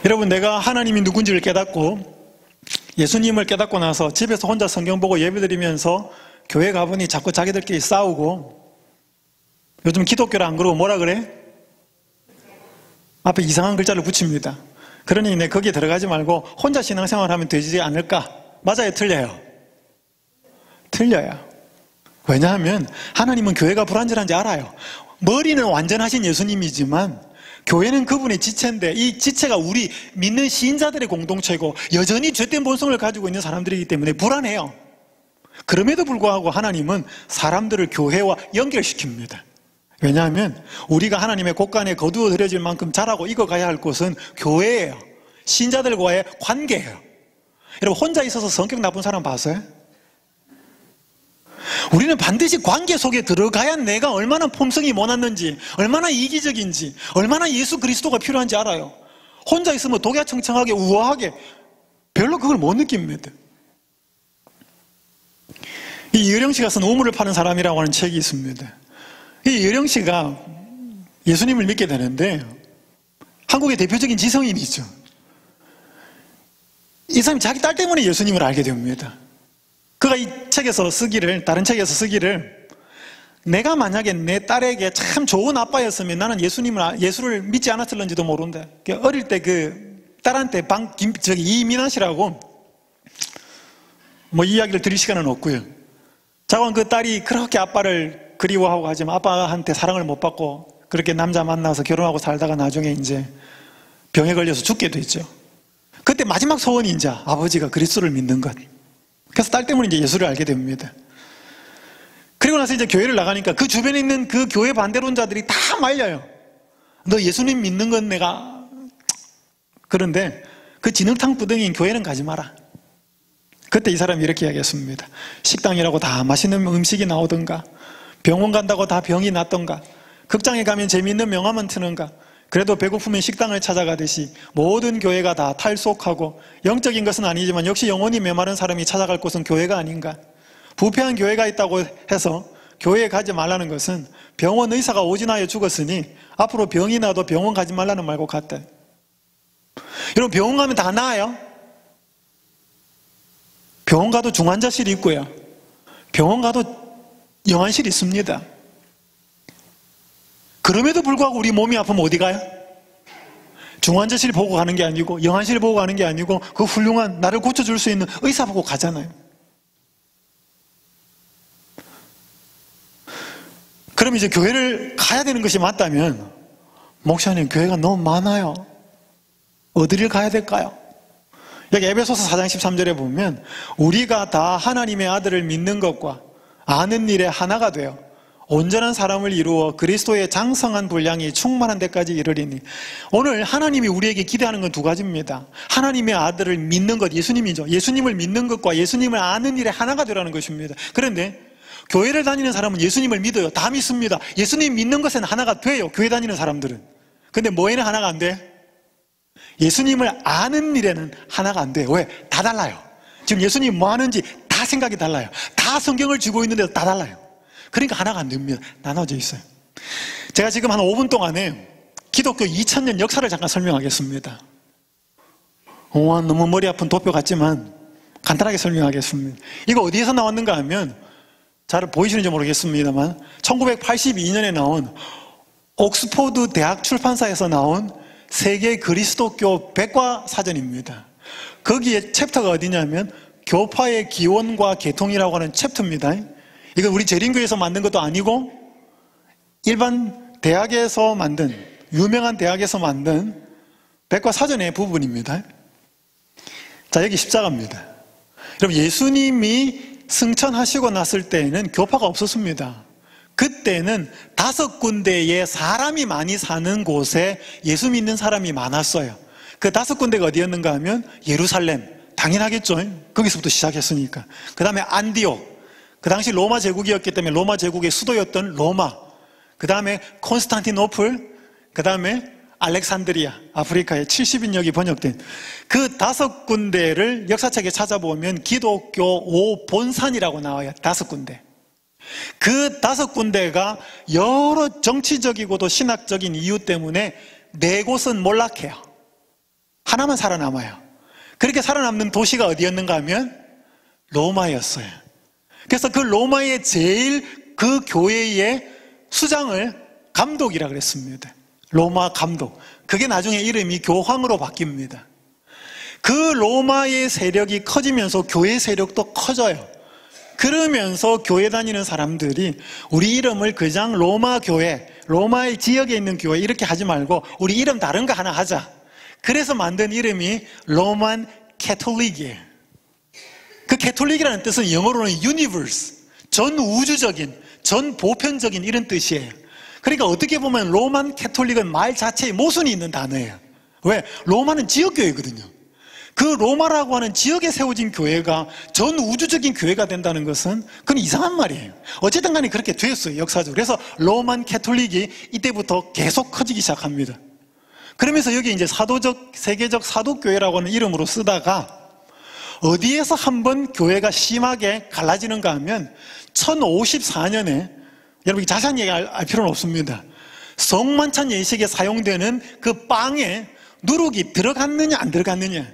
여러분, 내가 하나님이 누군지를 깨닫고 예수님을 깨닫고 나서 집에서 혼자 성경 보고 예배드리면서 교회 가보니 자꾸 자기들끼리 싸우고, 요즘 기독교를 안 그러고 뭐라 그래? 앞에 이상한 글자를 붙입니다. 그러니 내 거기에 들어가지 말고 혼자 신앙생활하면 되지 않을까? 맞아요, 틀려요? 틀려요. 왜냐하면 하나님은 교회가 불완전한지 알아요. 머리는 완전하신 예수님이지만 교회는 그분의 지체인데, 이 지체가 우리 믿는 시인자들의 공동체고 여전히 죄된 본성을 가지고 있는 사람들이기 때문에 불안해요. 그럼에도 불구하고 하나님은 사람들을 교회와 연결시킵니다. 왜냐하면 우리가 하나님의 곳간에 거두어 들여질 만큼 자라고 익어가야 할 곳은 교회예요. 신자들과의 관계예요. 여러분, 혼자 있어서 성격 나쁜 사람 봤어요? 우리는 반드시 관계 속에 들어가야 내가 얼마나 품성이 모났는지, 얼마나 이기적인지, 얼마나 예수 그리스도가 필요한지 알아요. 혼자 있으면 독야청청하게 우아하게 별로 그걸 못 느낍니다. 이 이어령 씨가 쓴 우물을 파는 사람이라고 하는 책이 있습니다. 이 여령 씨가 예수님을 믿게 되는데, 한국의 대표적인 지성인이죠. 이 사람이 자기 딸 때문에 예수님을 알게 됩니다. 그가 이 책에서 쓰기를, 다른 책에서 쓰기를, 내가 만약에 내 딸에게 참 좋은 아빠였으면 나는 예수를 믿지 않았을런지도 모른다. 어릴 때 그 딸한테 이민아 씨라고, 뭐 이야기를 드릴 시간은 없고요. 자관 그 딸이 그렇게 아빠를 그리워하고 하지만 아빠한테 사랑을 못 받고 그렇게 남자 만나서 결혼하고 살다가 나중에 이제 병에 걸려서 죽게 됐죠. 그때 마지막 소원이 이제 아버지가 그리스도를 믿는 것. 그래서 딸 때문에 이제 예수를 알게 됩니다. 그리고 나서 이제 교회를 나가니까 그 주변에 있는 그 교회 반대론자들이 다 말려요. 너 예수님 믿는 건 내가, 그런데 그 진흙탕 부덩이인 교회는 가지 마라. 그때 이 사람이 이렇게 이야기했습니다. 식당이라고 다 맛있는 음식이 나오던가, 병원 간다고 다 병이 낫던가, 극장에 가면 재미있는 명화만 트는가, 그래도 배고프면 식당을 찾아가듯이 모든 교회가 다 탈속하고, 영적인 것은 아니지만 역시 영혼이 메마른 사람이 찾아갈 곳은 교회가 아닌가. 부패한 교회가 있다고 해서 교회에 가지 말라는 것은 병원 의사가 오진하여 죽었으니 앞으로 병이 나도 병원 가지 말라는 말과 같다. 여러분, 병원 가면 다 나아요? 병원 가도 중환자실이 있고요, 병원 가도 영안실이 있습니다. 그럼에도 불구하고 우리 몸이 아프면 어디 가요? 중환자실 보고 가는 게 아니고 영안실 보고 가는 게 아니고 그 훌륭한 나를 고쳐줄 수 있는 의사 보고 가잖아요. 그럼 이제 교회를 가야 되는 것이 맞다면 목사님 교회가 너무 많아요. 어디를 가야 될까요? 여기 에베소서 4장 13절에 보면 우리가 다 하나님의 아들을 믿는 것과 아는 일에 하나가 되어 온전한 사람을 이루어 그리스도의 장성한 분량이 충만한 데까지 이르리니. 오늘 하나님이 우리에게 기대하는 건 두 가지입니다. 하나님의 아들을 믿는 것, 예수님이죠. 예수님을 믿는 것과 예수님을 아는 일에 하나가 되라는 것입니다. 그런데 교회를 다니는 사람은 예수님을 믿어요. 다 믿습니다. 예수님 믿는 것에는 하나가 돼요. 교회 다니는 사람들은. 근데 뭐에는 하나가 안 돼? 예수님을 아는 일에는 하나가 안 돼요. 왜? 다 달라요. 지금 예수님 뭐 하는지 다 생각이 달라요. 다 성경을 쥐고 있는데도 다 달라요. 그러니까 하나가 안 됩니다. 나눠져 있어요. 제가 지금 한 5분 동안에 기독교 2000년 역사를 잠깐 설명하겠습니다. 너무 머리 아픈 도표 같지만 간단하게 설명하겠습니다. 이거 어디에서 나왔는가 하면 잘 보이시는지 모르겠습니다만 1982년에 나온 옥스포드 대학 출판사에서 나온 세계 그리스도교 백과사전입니다. 거기에 챕터가 어디냐면 교파의 기원과 계통이라고 하는 챕터입니다. 이건 우리 재림교에서 만든 것도 아니고 일반 대학에서 만든, 유명한 대학에서 만든 백과사전의 부분입니다. 자, 여기 십자가입니다. 여러분, 예수님이 승천하시고 났을 때에는 교파가 없었습니다. 그때는 5군데의 사람이 많이 사는 곳에 예수 믿는 사람이 많았어요. 그 5군데가 어디였는가 하면 예루살렘, 당연하겠죠. 거기서부터 시작했으니까. 그 다음에 안디옥, 그 당시 로마 제국이었기 때문에 로마 제국의 수도였던 로마, 그 다음에 콘스탄티노플, 그 다음에 알렉산드리아, 아프리카의 70인역이 번역된 그 5군데를 역사책에 찾아보면 기독교 5본산이라고 나와요. 5군데. 그 5군데가 여러 정치적이고도 신학적인 이유 때문에 4곳은 몰락해요. 하나만 살아남아요. 그렇게 살아남는 도시가 어디였는가 하면 로마였어요. 그래서 그 로마의 제일 그 교회의 수장을 감독이라 그랬습니다. 로마 감독. 그게 나중에 이름이 교황으로 바뀝니다. 그 로마의 세력이 커지면서 교회 세력도 커져요. 그러면서 교회 다니는 사람들이 우리 이름을 그냥 로마 교회, 로마의 지역에 있는 교회 이렇게 하지 말고 우리 이름 다른 거 하나 하자. 그래서 만든 이름이 로만 캐톨릭이에요. 그 캐톨릭이라는 뜻은 영어로는 유니버스, 전 우주적인, 전 보편적인 이런 뜻이에요. 그러니까 어떻게 보면 로만 캐톨릭은 말 자체에 모순이 있는 단어예요. 왜? 로마는 지역교회거든요. 그 로마라고 하는 지역에 세워진 교회가 전 우주적인 교회가 된다는 것은 그건 이상한 말이에요. 어쨌든 간에 그렇게 되었어요, 역사적으로. 그래서 로만 캐톨릭이 이때부터 계속 커지기 시작합니다. 그러면서 여기 이제 사도적, 세계적 사도교회라고 하는 이름으로 쓰다가 어디에서 한번 교회가 심하게 갈라지는가 하면 1054년에, 여러분 자세한 얘기 알 필요는 없습니다. 성만찬 예식에 사용되는 그 빵에 누룩이 들어갔느냐 안 들어갔느냐,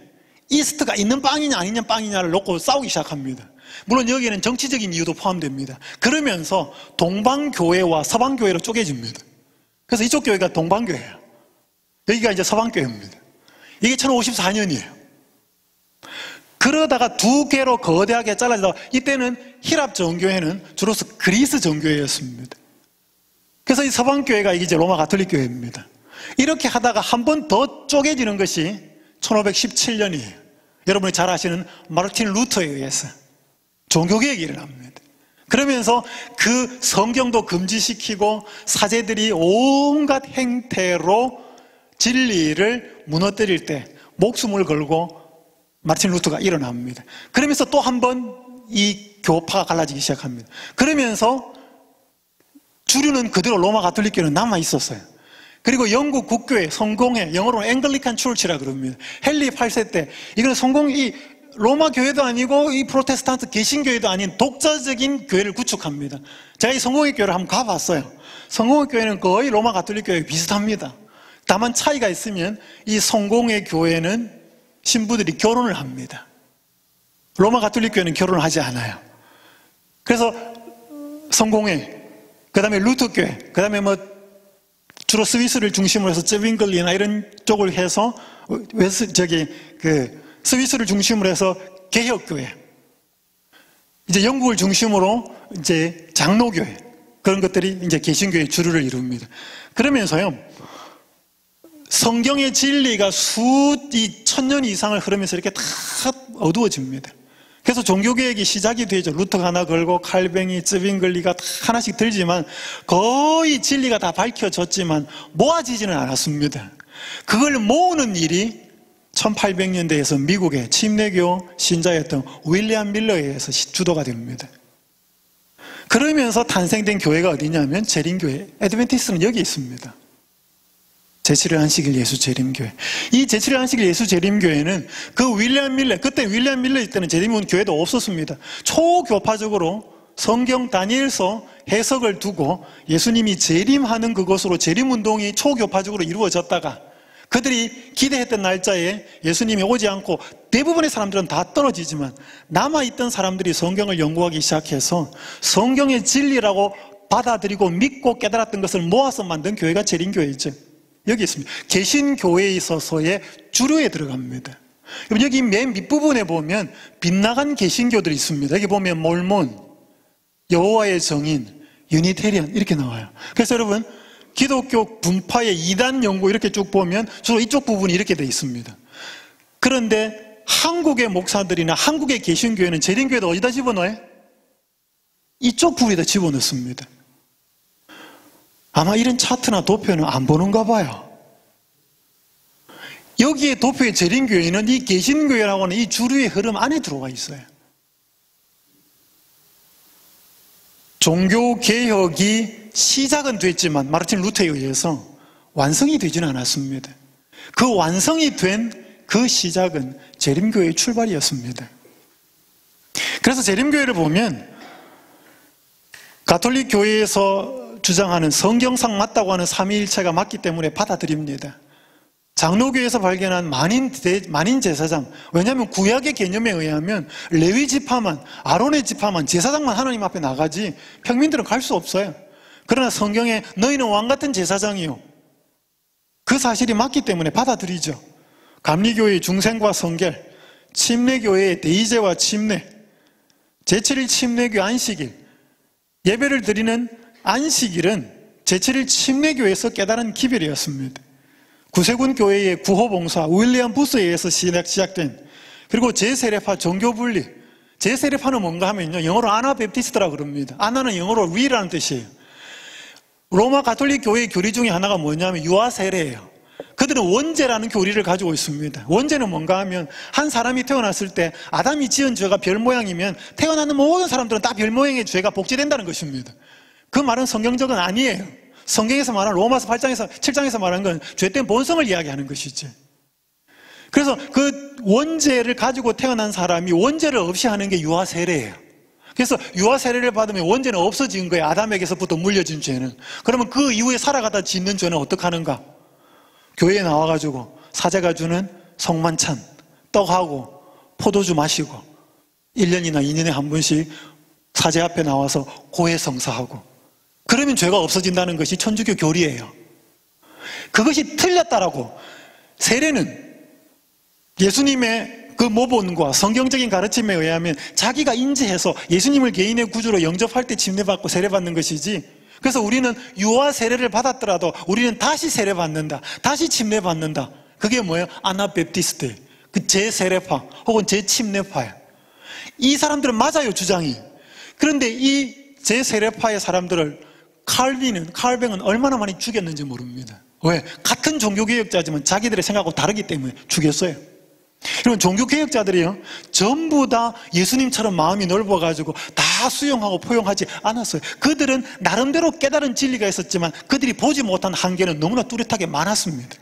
이스트가 있는 빵이냐 아니냐 빵이냐를 놓고 싸우기 시작합니다. 물론 여기에는 정치적인 이유도 포함됩니다. 그러면서 동방교회와 서방교회로 쪼개집니다. 그래서 이쪽 교회가 동방교회예요. 여기가 이제 서방교회입니다. 이게 1054년이에요. 그러다가 두 개로 거대하게 잘라지다가 이때는 히랍 정교회는 주로 그리스 정교회였습니다. 그래서 이 서방교회가 이제 로마 가톨릭 교회입니다. 이렇게 하다가 한 번 더 쪼개지는 것이 1517년이에요. 여러분이 잘 아시는 마르틴 루터에 의해서 종교개혁이 일어납니다. 그러면서 그 성경도 금지시키고 사제들이 온갖 행태로 진리를 무너뜨릴 때 목숨을 걸고 마르틴 루터가 일어납니다. 그러면서 또 한 번 이 교파가 갈라지기 시작합니다. 그러면서 주류는 그대로 로마 가톨릭교회는 남아 있었어요. 그리고 영국 국교회, 성공회, 영어로는 앵글리칸 추르치라 그럽니다. 헨리 8세 때 이거는 이 로마 교회도 아니고 이 프로테스탄트 개신교회도 아닌 독자적인 교회를 구축합니다. 제가 이 성공회 교회를 한번 가봤어요. 성공회 교회는 거의 로마 가톨릭 교회 비슷합니다. 다만 차이가 있으면 이 성공회 교회는 신부들이 결혼을 합니다. 로마 가톨릭 교회는 결혼을 하지 않아요. 그래서 성공회, 그 다음에 루터교회, 그 다음에 주로 스위스를 중심으로 해서 쯔윙글리나 이런 쪽을 해서 스위스를 중심으로 해서 개혁교회, 이제 영국을 중심으로 이제 장로교회, 그런 것들이 이제 개신교의 주류를 이룹니다. 그러면서요, 성경의 진리가 수이 천년 이상을 흐르면서 이렇게 다 어두워집니다. 그래서 종교개혁이 시작이 되죠. 루터가 하나 걸고 칼뱅이, 쯔빙글리가 다 하나씩 들지만 거의 진리가 다 밝혀졌지만 모아지지는 않았습니다. 그걸 모으는 일이 1800년대에서 미국의 침례교 신자였던 윌리엄 밀러에 의해서 주도가 됩니다. 그러면서 탄생된 교회가 어디냐면 재림교회, 애드벤티스트는 여기 있습니다. 제7일 안식일 예수 재림교회. 이 제7일 안식일 예수 재림교회는 그 윌리엄 밀러, 그때 윌리엄 밀러 때는 재림은 교회도 없었습니다. 초교파적으로 성경 다니엘서 해석을 두고 예수님이 재림하는 그것으로 재림운동이 초교파적으로 이루어졌다가 그들이 기대했던 날짜에 예수님이 오지 않고 대부분의 사람들은 다 떨어지지만 남아있던 사람들이 성경을 연구하기 시작해서 성경의 진리라고 받아들이고 믿고 깨달았던 것을 모아서 만든 교회가 재림교회이죠. 여기 있습니다. 개신교회에 있어서의 주류에 들어갑니다. 여기 맨 밑부분에 보면 빗나간 개신교들이 있습니다. 여기 보면 몰몬, 여호와의 정인, 유니테리안 이렇게 나와요. 그래서 여러분 기독교 분파의 이단 연구 이렇게 쭉 보면 주로 이쪽 부분이 이렇게 돼 있습니다. 그런데 한국의 목사들이나 한국의 개신교회는 재림교회도 어디다 집어넣어요? 이쪽 부분에다 집어넣습니다. 아마 이런 차트나 도표는 안 보는가 봐요. 여기에 도표의 재림교회는 이 개신교회라고 하는 이 주류의 흐름 안에 들어가 있어요. 종교개혁이 시작은 됐지만 마르틴 루터에 의해서 완성이 되지는 않았습니다. 그 완성이 된 그 시작은 재림교회의 출발이었습니다. 그래서 재림교회를 보면 가톨릭 교회에서 주장하는 성경상 맞다고 하는 삼위일체가 맞기 때문에 받아들입니다. 장로교에서 발견한 만인 제사장, 왜냐하면 구약의 개념에 의하면 레위 지파만, 아론의 지파만, 제사장만 하나님 앞에 나가지 평민들은 갈 수 없어요. 그러나 성경에 너희는 왕같은 제사장이요, 그 사실이 맞기 때문에 받아들이죠. 감리교회의 중생과 성결, 침례교회의 대의제와 침례, 제7일 침례교 안식일, 예배를 드리는 안식일은 제7일 침례교회에서 깨달은 기별이었습니다. 구세군 교회의 구호봉사, 윌리엄 부스에 의해서 시작된, 그리고 제세례파 종교분리. 제세례파는 뭔가 하면요, 영어로 아나베프티스트라고 그럽니다. 아나는 영어로 위라는 뜻이에요. 로마 가톨릭 교회의 교리 중에 하나가 뭐냐면 유아세례예요. 그들은 원죄라는 교리를 가지고 있습니다. 원죄는 뭔가 하면 한 사람이 태어났을 때 아담이 지은 죄가 별 모양이면 태어나는 모든 사람들은 다 별 모양의 죄가 복제된다는 것입니다. 그 말은 성경적은 아니에요. 성경에서 말한 로마서 8장에서 7장에서 말한 건 죄된 본성을 이야기하는 것이지. 그래서 그 원죄를 가지고 태어난 사람이 원죄를 없이 하는 게 유아세례예요. 그래서 유아세례를 받으면 원죄는 없어진 거예요. 아담에게서부터 물려진 죄는. 그러면 그 이후에 살아가다 짓는 죄는 어떻게 하는가? 교회에 나와가지고 사제가 주는 성만찬, 떡하고 포도주 마시고 1년이나 2년에 한 번씩 사제 앞에 나와서 고해성사하고, 그러면 죄가 없어진다는 것이 천주교 교리예요. 그것이 틀렸다라고. 세례는 예수님의 그 모본과 성경적인 가르침에 의하면 자기가 인지해서 예수님을 개인의 구주로 영접할 때 침례받고 세례받는 것이지, 그래서 우리는 유아 세례를 받았더라도 우리는 다시 세례받는다, 다시 침례받는다. 그게 뭐예요? 아나베프티스트, 그 제세례파 혹은 제침례파예요. 이 사람들은 맞아요, 주장이. 그런데 이 제세례파의 사람들을 칼뱅은 얼마나 많이 죽였는지 모릅니다. 왜? 같은 종교개혁자지만 자기들의 생각하고 다르기 때문에 죽였어요. 여러분, 종교개혁자들이요, 전부 다 예수님처럼 마음이 넓어가지고 다 수용하고 포용하지 않았어요. 그들은 나름대로 깨달은 진리가 있었지만 그들이 보지 못한 한계는 너무나 뚜렷하게 많았습니다.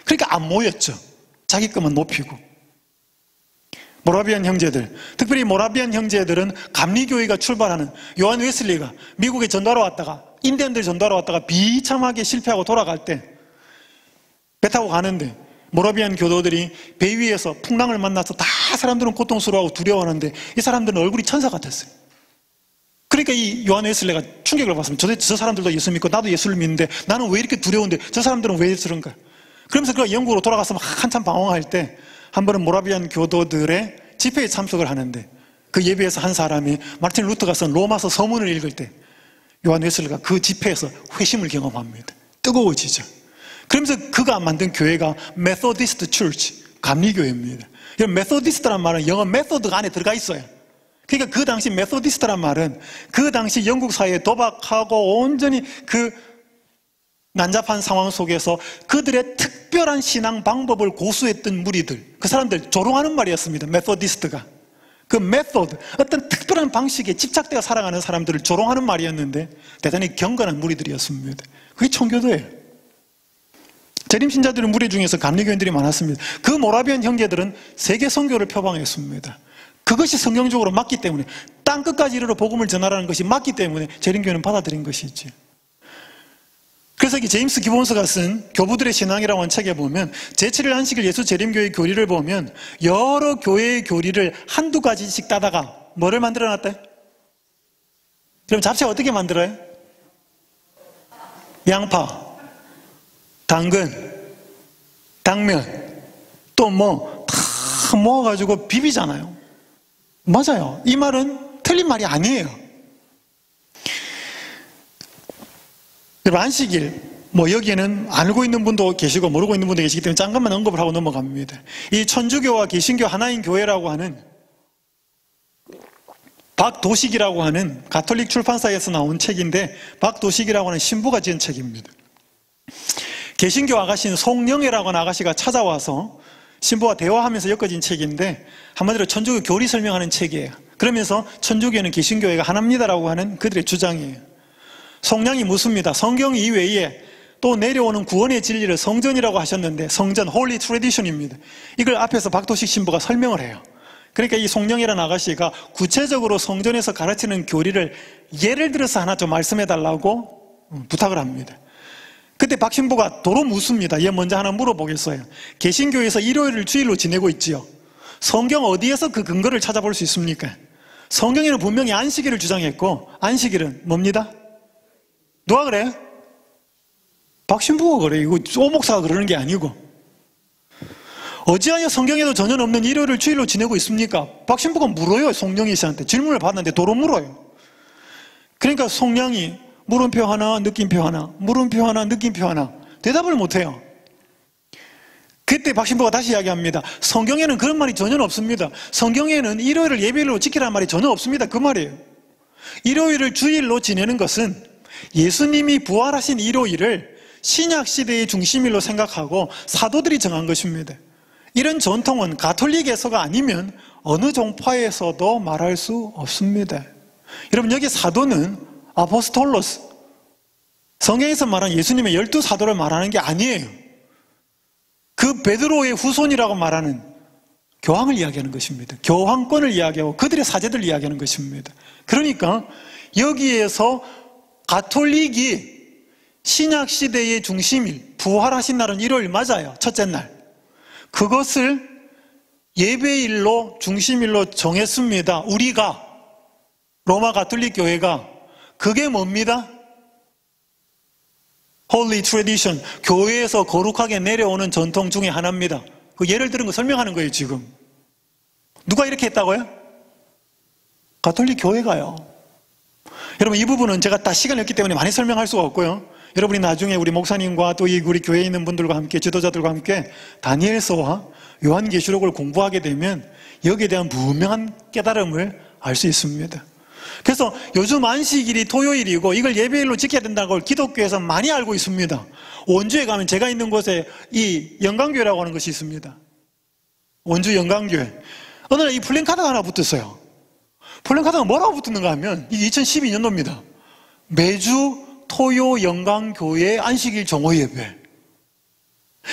그러니까 안 모였죠. 자기 것만 높이고. 모라비안 형제들, 특별히 모라비안 형제들은 감리교회가 출발하는, 요한 웨슬리가 미국에 전도하러 왔다가, 인디언들 전도하러 왔다가 비참하게 실패하고 돌아갈 때 배 타고 가는데 모라비안 교도들이 배 위에서 풍랑을 만나서 다 사람들은 고통스러워하고 두려워하는데 이 사람들은 얼굴이 천사 같았어요. 그러니까 이 요한 웨슬레가 충격을 받습니다. 도대체 저 사람들도 예수 믿고 나도 예수를 믿는데 나는 왜 이렇게 두려운데 저 사람들은 왜 저런가? 그러면서 그가 영국으로 돌아가서 한참 방황할 때 한 번은 모라비안 교도들의 집회에 참석을 하는데 그 예배에서 한 사람이 마르틴 루터가 쓴 로마서 서문을 읽을 때 요한 웨슬레가 그 집회에서 회심을 경험합니다. 뜨거워지죠. 그러면서 그가 만든 교회가 메소디스트 처치, 감리교회입니다. 메소디스트란 말은 영어 메소드가 안에 들어가 있어요. 그러니까 그 당시 메소디스트란 말은 그 당시 영국 사회에 도박하고 온전히 그 난잡한 상황 속에서 그들의 특별한 신앙 방법을 고수했던 무리들, 그 사람들 조롱하는 말이었습니다. 메소디스트가. 그 메소드, 어떤 특별한 방식에 집착되어 살아가는 사람들을 조롱하는 말이었는데 대단히 경건한 무리들이었습니다. 그게 청교도예요. 재림신자들의 무리 중에서 감리교인들이 많았습니다. 그 모라비안 형제들은 세계 선교를 표방했습니다. 그것이 성경적으로 맞기 때문에 땅끝까지 이르러 복음을 전하라는 것이 맞기 때문에 재림교회는 받아들인 것이지. 그래서 이 제임스 기본스가 쓴 교부들의 신앙이라고 하는 책에 보면 제7일 안식일 예수 재림교회 교리를 보면 여러 교회의 교리를 한두 가지씩 따다가 뭐를 만들어 놨대? 그럼 잡채 어떻게 만들어요? 양파, 당근, 당면, 또 뭐 다 모아가지고 비비잖아요. 맞아요. 이 말은 틀린 말이 아니에요. 여러분, 안식일, 여기에는 알고 있는 분도 계시고 모르고 있는 분도 계시기 때문에 잠깐만 언급을 하고 넘어갑니다. 이 천주교와 개신교 하나인 교회라고 하는 박도식이라고 하는 가톨릭 출판사에서 나온 책인데 박도식이라고 하는 신부가 지은 책입니다. 개신교 아가씨인 송영애라고 하는 아가씨가 찾아와서 신부와 대화하면서 엮어진 책인데 한마디로 천주교 교리 설명하는 책이에요. 그러면서 천주교는 개신교회가 하나입니다라고 하는 그들의 주장이에요. 성량이 묻습니다. 성경 이외에 또 내려오는 구원의 진리를 성전이라고 하셨는데 성전, 홀리 트래디션입니다. 이걸 앞에서 박도식 신부가 설명을 해요. 그러니까 이 송영이라는 아가씨가 구체적으로 성전에서 가르치는 교리를 예를 들어서 하나 좀 말씀해달라고 부탁을 합니다. 그때 박 신부가 도로 묻습니다. 얘 먼저 하나 물어보겠어요. 개신교에서 일요일을 주일로 지내고 있지요. 성경 어디에서 그 근거를 찾아볼 수 있습니까? 성경에는 분명히 안식일을 주장했고 안식일은 뭡니다? 누가 그래? 박 신부가 그래. 이거 오 목사가 그러는 게 아니고. 어찌하여 성경에도 전혀 없는 일요일을 주일로 지내고 있습니까? 박 신부가 물어요. 송영희 씨한테. 질문을 받았는데 도로 물어요. 그러니까 송량이 물음표 하나, 느낌표 하나, 물음표 하나, 느낌표 하나. 대답을 못해요. 그때 박 신부가 다시 이야기합니다. 성경에는 그런 말이 전혀 없습니다. 성경에는 일요일을 예배일로 지키라는 말이 전혀 없습니다. 그 말이에요. 일요일을 주일로 지내는 것은 예수님이 부활하신 일요일을 신약시대의 중심일로 생각하고 사도들이 정한 것입니다. 이런 전통은 가톨릭에서가 아니면 어느 종파에서도 말할 수 없습니다. 여러분, 여기 사도는 아포스톨로스, 성경에서 말한 예수님의 12사도를 말하는 게 아니에요. 그 베드로의 후손이라고 말하는 교황을 이야기하는 것입니다. 교황권을 이야기하고 그들의 사제들을 이야기하는 것입니다. 그러니까 여기에서 가톨릭이 신약시대의 중심일, 부활하신 날은 일요일 맞아요. 첫째 날. 그것을 예배일로, 중심일로 정했습니다. 우리가, 로마 가톨릭 교회가. 그게 뭡니다? Holy Tradition, 교회에서 거룩하게 내려오는 전통 중에 하나입니다. 그 예를 들은 거 설명하는 거예요, 지금. 누가 이렇게 했다고요? 가톨릭 교회가요. 여러분, 이 부분은 제가 다 시간이 없기 때문에 많이 설명할 수가 없고요. 여러분이 나중에 우리 목사님과 또 우리 교회에 있는 분들과 함께, 지도자들과 함께 다니엘서와 요한계시록을 공부하게 되면 여기에 대한 분명한 깨달음을 알 수 있습니다. 그래서 요즘 안식일이 토요일이고 이걸 예배일로 지켜야 된다는 걸 기독교에서 많이 알고 있습니다. 원주에 가면 제가 있는 곳에 이 영광교회라고 하는 것이 있습니다. 원주 영광교회. 어느 날 이 플랜카드가 하나 붙었어요. 플랜카드가 뭐라고 붙었는가 하면 이게 2012년도입니다. 매주 토요 영광교회 안식일 정오 예배.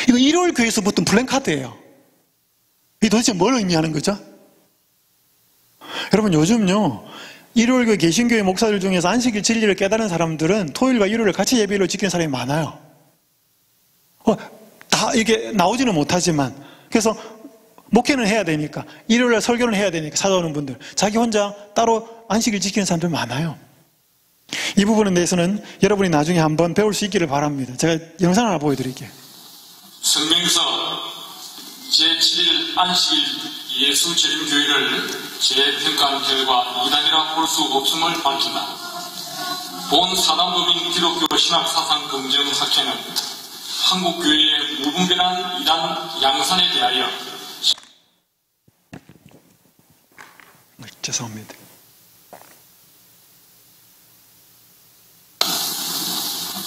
이거 일요일 교회에서 붙은 플랜카드예요. 이게 도대체 뭘 의미하는 거죠? 여러분, 요즘요 일요일교회 개신교회 목사들 중에서 안식일 진리를 깨달은 사람들은 토요일과 일요일을 같이 예배일로 지키는 사람이 많아요. 다 이게 나오지는 못하지만, 그래서 목회는 해야 되니까, 일요일날 설교는 해야 되니까 찾아오는 분들, 자기 혼자 따로 안식일 지키는 사람들 많아요. 이 부분에 대해서는 여러분이 나중에 한번 배울 수 있기를 바랍니다. 제가 영상 하나 보여드릴게요. 성명서 제7일 안식일 예수 재림교회를 재평가한 결과 이단이라 볼 수 없음을 밝힌다. 본 사단법인 기독교 신학사상 검증학회는 한국교회의 무분별한 이단 양산에 대하여 죄송합니다.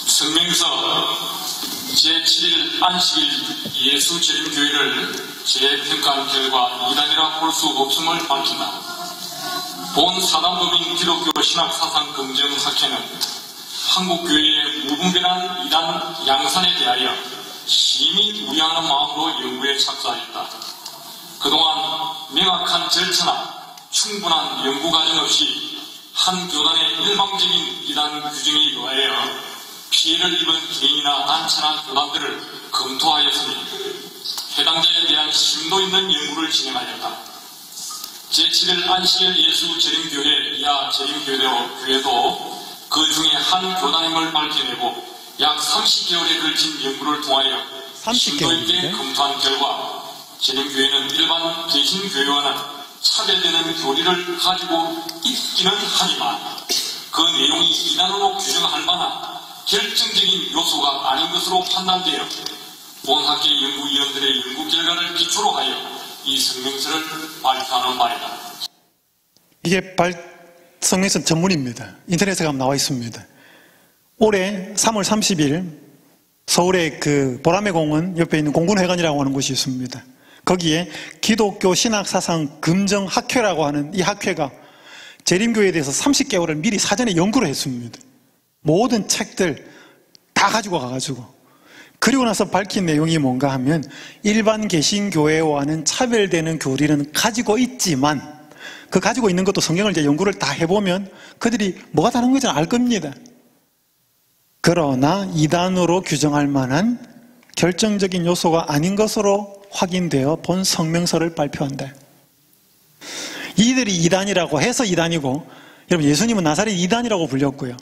성명서 제7일 안식일 예수 재림교회를 재평가한 결과 이단이라 볼 수 없음을 밝힌다. 본 사단법인 기독교 신학사상 검증학회는 한국교회의 무분별한 이단 양산에 대하여 심히 우려하는 마음으로 연구에 착수하였다. 그동안 명확한 절차나 충분한 연구 과정 없이 한 교단의 일방적인 이단 규정에 의하여 피해를 입은 개인이나 단체나 교단들을 검토하였으니 해당자에 대한 심도 있는 연구를 진행하였다. 제7일 안식일 예수 재림교회 이하 재림교회도 그 중에 한 교단임을 밝혀내고 약 30개월에 걸친 연구를 통하여 심도 있게 검토한 결과 재림교회는 일반 개신교회와는 차별되는 교리를 가지고 있기는 하지만 그 내용이 이단으로 규정할 만한 결정적인 요소가 아닌 것으로 판단되어 본학계 연구위원들의 연구 결과를 기초로 하여 이 성명서를 발표하는 바이다. 이게 성명서 전문입니다. 인터넷에 가면 나와 있습니다. 올해 3월 30일 서울의 그 보라매 공원 옆에 있는 공군회관이라고 하는 곳이 있습니다. 거기에 기독교 신학사상 검증학회라고 하는 이 학회가 재림교회에 대해서 30개월을 미리 사전에 연구를 했습니다. 모든 책들 다 가지고 가가지고 그리고 나서 밝힌 내용이 뭔가 하면 일반 개신교회와는 차별되는 교리는 가지고 있지만 그 가지고 있는 것도 성경을 이제 연구를 다 해보면 그들이 뭐가 다른 건지 알 겁니다. 그러나 이단으로 규정할 만한 결정적인 요소가 아닌 것으로 확인되어 본 성명서를 발표한다. 이들이 이단이라고 해서 이단이고, 여러분 예수님은 나사렛 이단이라고 불렸고요.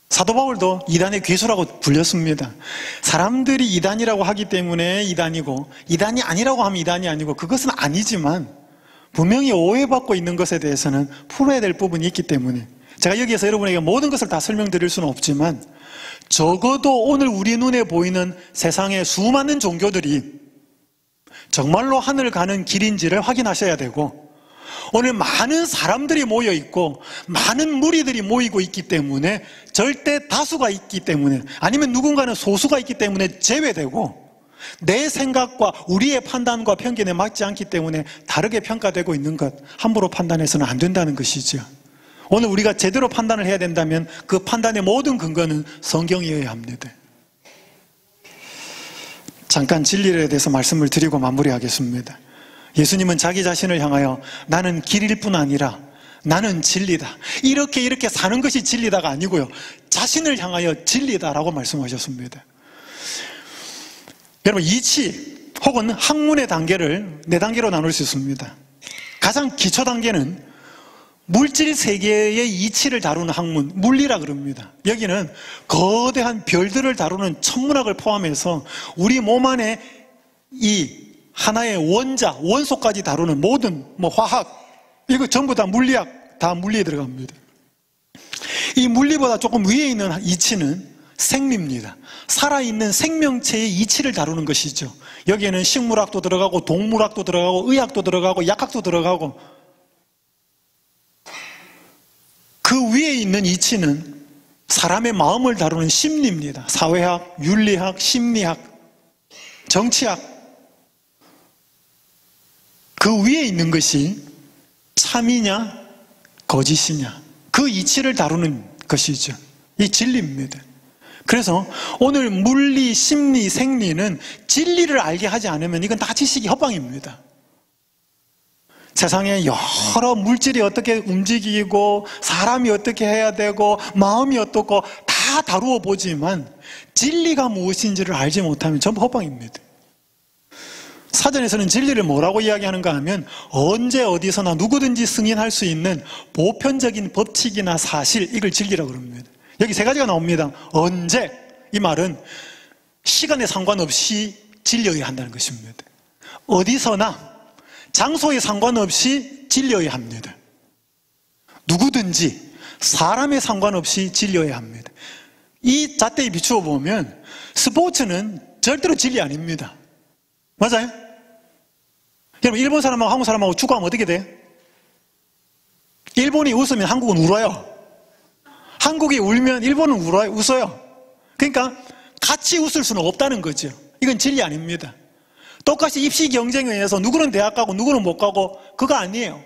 사도 바울도 이단의 괴수라고 불렸습니다. 사람들이 이단이라고 하기 때문에 이단이고 이단이 아니라고 하면 이단이 아니고 그것은 아니지만 분명히 오해받고 있는 것에 대해서는 풀어야 될 부분이 있기 때문에 제가 여기에서 여러분에게 모든 것을 다 설명드릴 수는 없지만 적어도 오늘 우리 눈에 보이는 세상의 수많은 종교들이 정말로 하늘 가는 길인지를 확인하셔야 되고 오늘 많은 사람들이 모여 있고 많은 무리들이 모이고 있기 때문에 절대 다수가 있기 때문에 아니면 누군가는 소수가 있기 때문에 제외되고 내 생각과 우리의 판단과 편견에 맞지 않기 때문에 다르게 평가되고 있는 것 함부로 판단해서는 안 된다는 것이죠. 오늘 우리가 제대로 판단을 해야 된다면 그 판단의 모든 근거는 성경이어야 합니다. 잠깐 진리에 대해서 말씀을 드리고 마무리하겠습니다. 예수님은 자기 자신을 향하여 나는 길일 뿐 아니라 나는 진리다. 이렇게 사는 것이 진리다가 아니고요. 자신을 향하여 진리다라고 말씀하셨습니다. 여러분 이치 혹은 학문의 단계를 4단계로 나눌 수 있습니다. 가장 기초 단계는 물질 세계의 이치를 다루는 학문, 물리라 그럽니다. 여기는 거대한 별들을 다루는 천문학을 포함해서 우리 몸 안에 이 하나의 원자, 원소까지 다루는 모든 화학, 이거 전부 다 물리학, 다 물리에 들어갑니다. 이 물리보다 조금 위에 있는 이치는 생리입니다. 살아있는 생명체의 이치를 다루는 것이죠. 여기에는 식물학도 들어가고 동물학도 들어가고 의학도 들어가고 약학도 들어가고 그 위에 있는 이치는 사람의 마음을 다루는 심리입니다. 사회학, 윤리학, 심리학, 정치학. 그 위에 있는 것이 참이냐 거짓이냐 그 이치를 다루는 것이죠. 이 진리입니다. 그래서 오늘 물리, 심리, 생리는 진리를 알게 하지 않으면 이건 다 지식이 헛방입니다. 세상에 여러 물질이 어떻게 움직이고 사람이 어떻게 해야 되고 마음이 어떻고 다 다루어 보지만 진리가 무엇인지를 알지 못하면 전부 헛방입니다. 사전에서는 진리를 뭐라고 이야기하는가 하면 언제 어디서나 누구든지 승인할 수 있는 보편적인 법칙이나 사실, 이걸 진리라고 그럽니다. 여기 세 가지가 나옵니다. 언제, 이 말은 시간에 상관없이 진리여야 한다는 것입니다. 어디서나 장소에 상관없이 진리여야 합니다. 누구든지 사람에 상관없이 진리여야 합니다. 이 잣대에 비추어 보면 스포츠는 절대로 진리 아닙니다. 맞아요? 여러분, 일본 사람하고 한국 사람하고 축구하면 어떻게 돼요? 일본이 웃으면 한국은 울어요. 한국이 울면 일본은 웃어요. 그러니까 같이 웃을 수는 없다는 거죠. 이건 진리 아닙니다. 똑같이 입시 경쟁에 의해서 누구는 대학 가고 누구는 못 가고 그거 아니에요.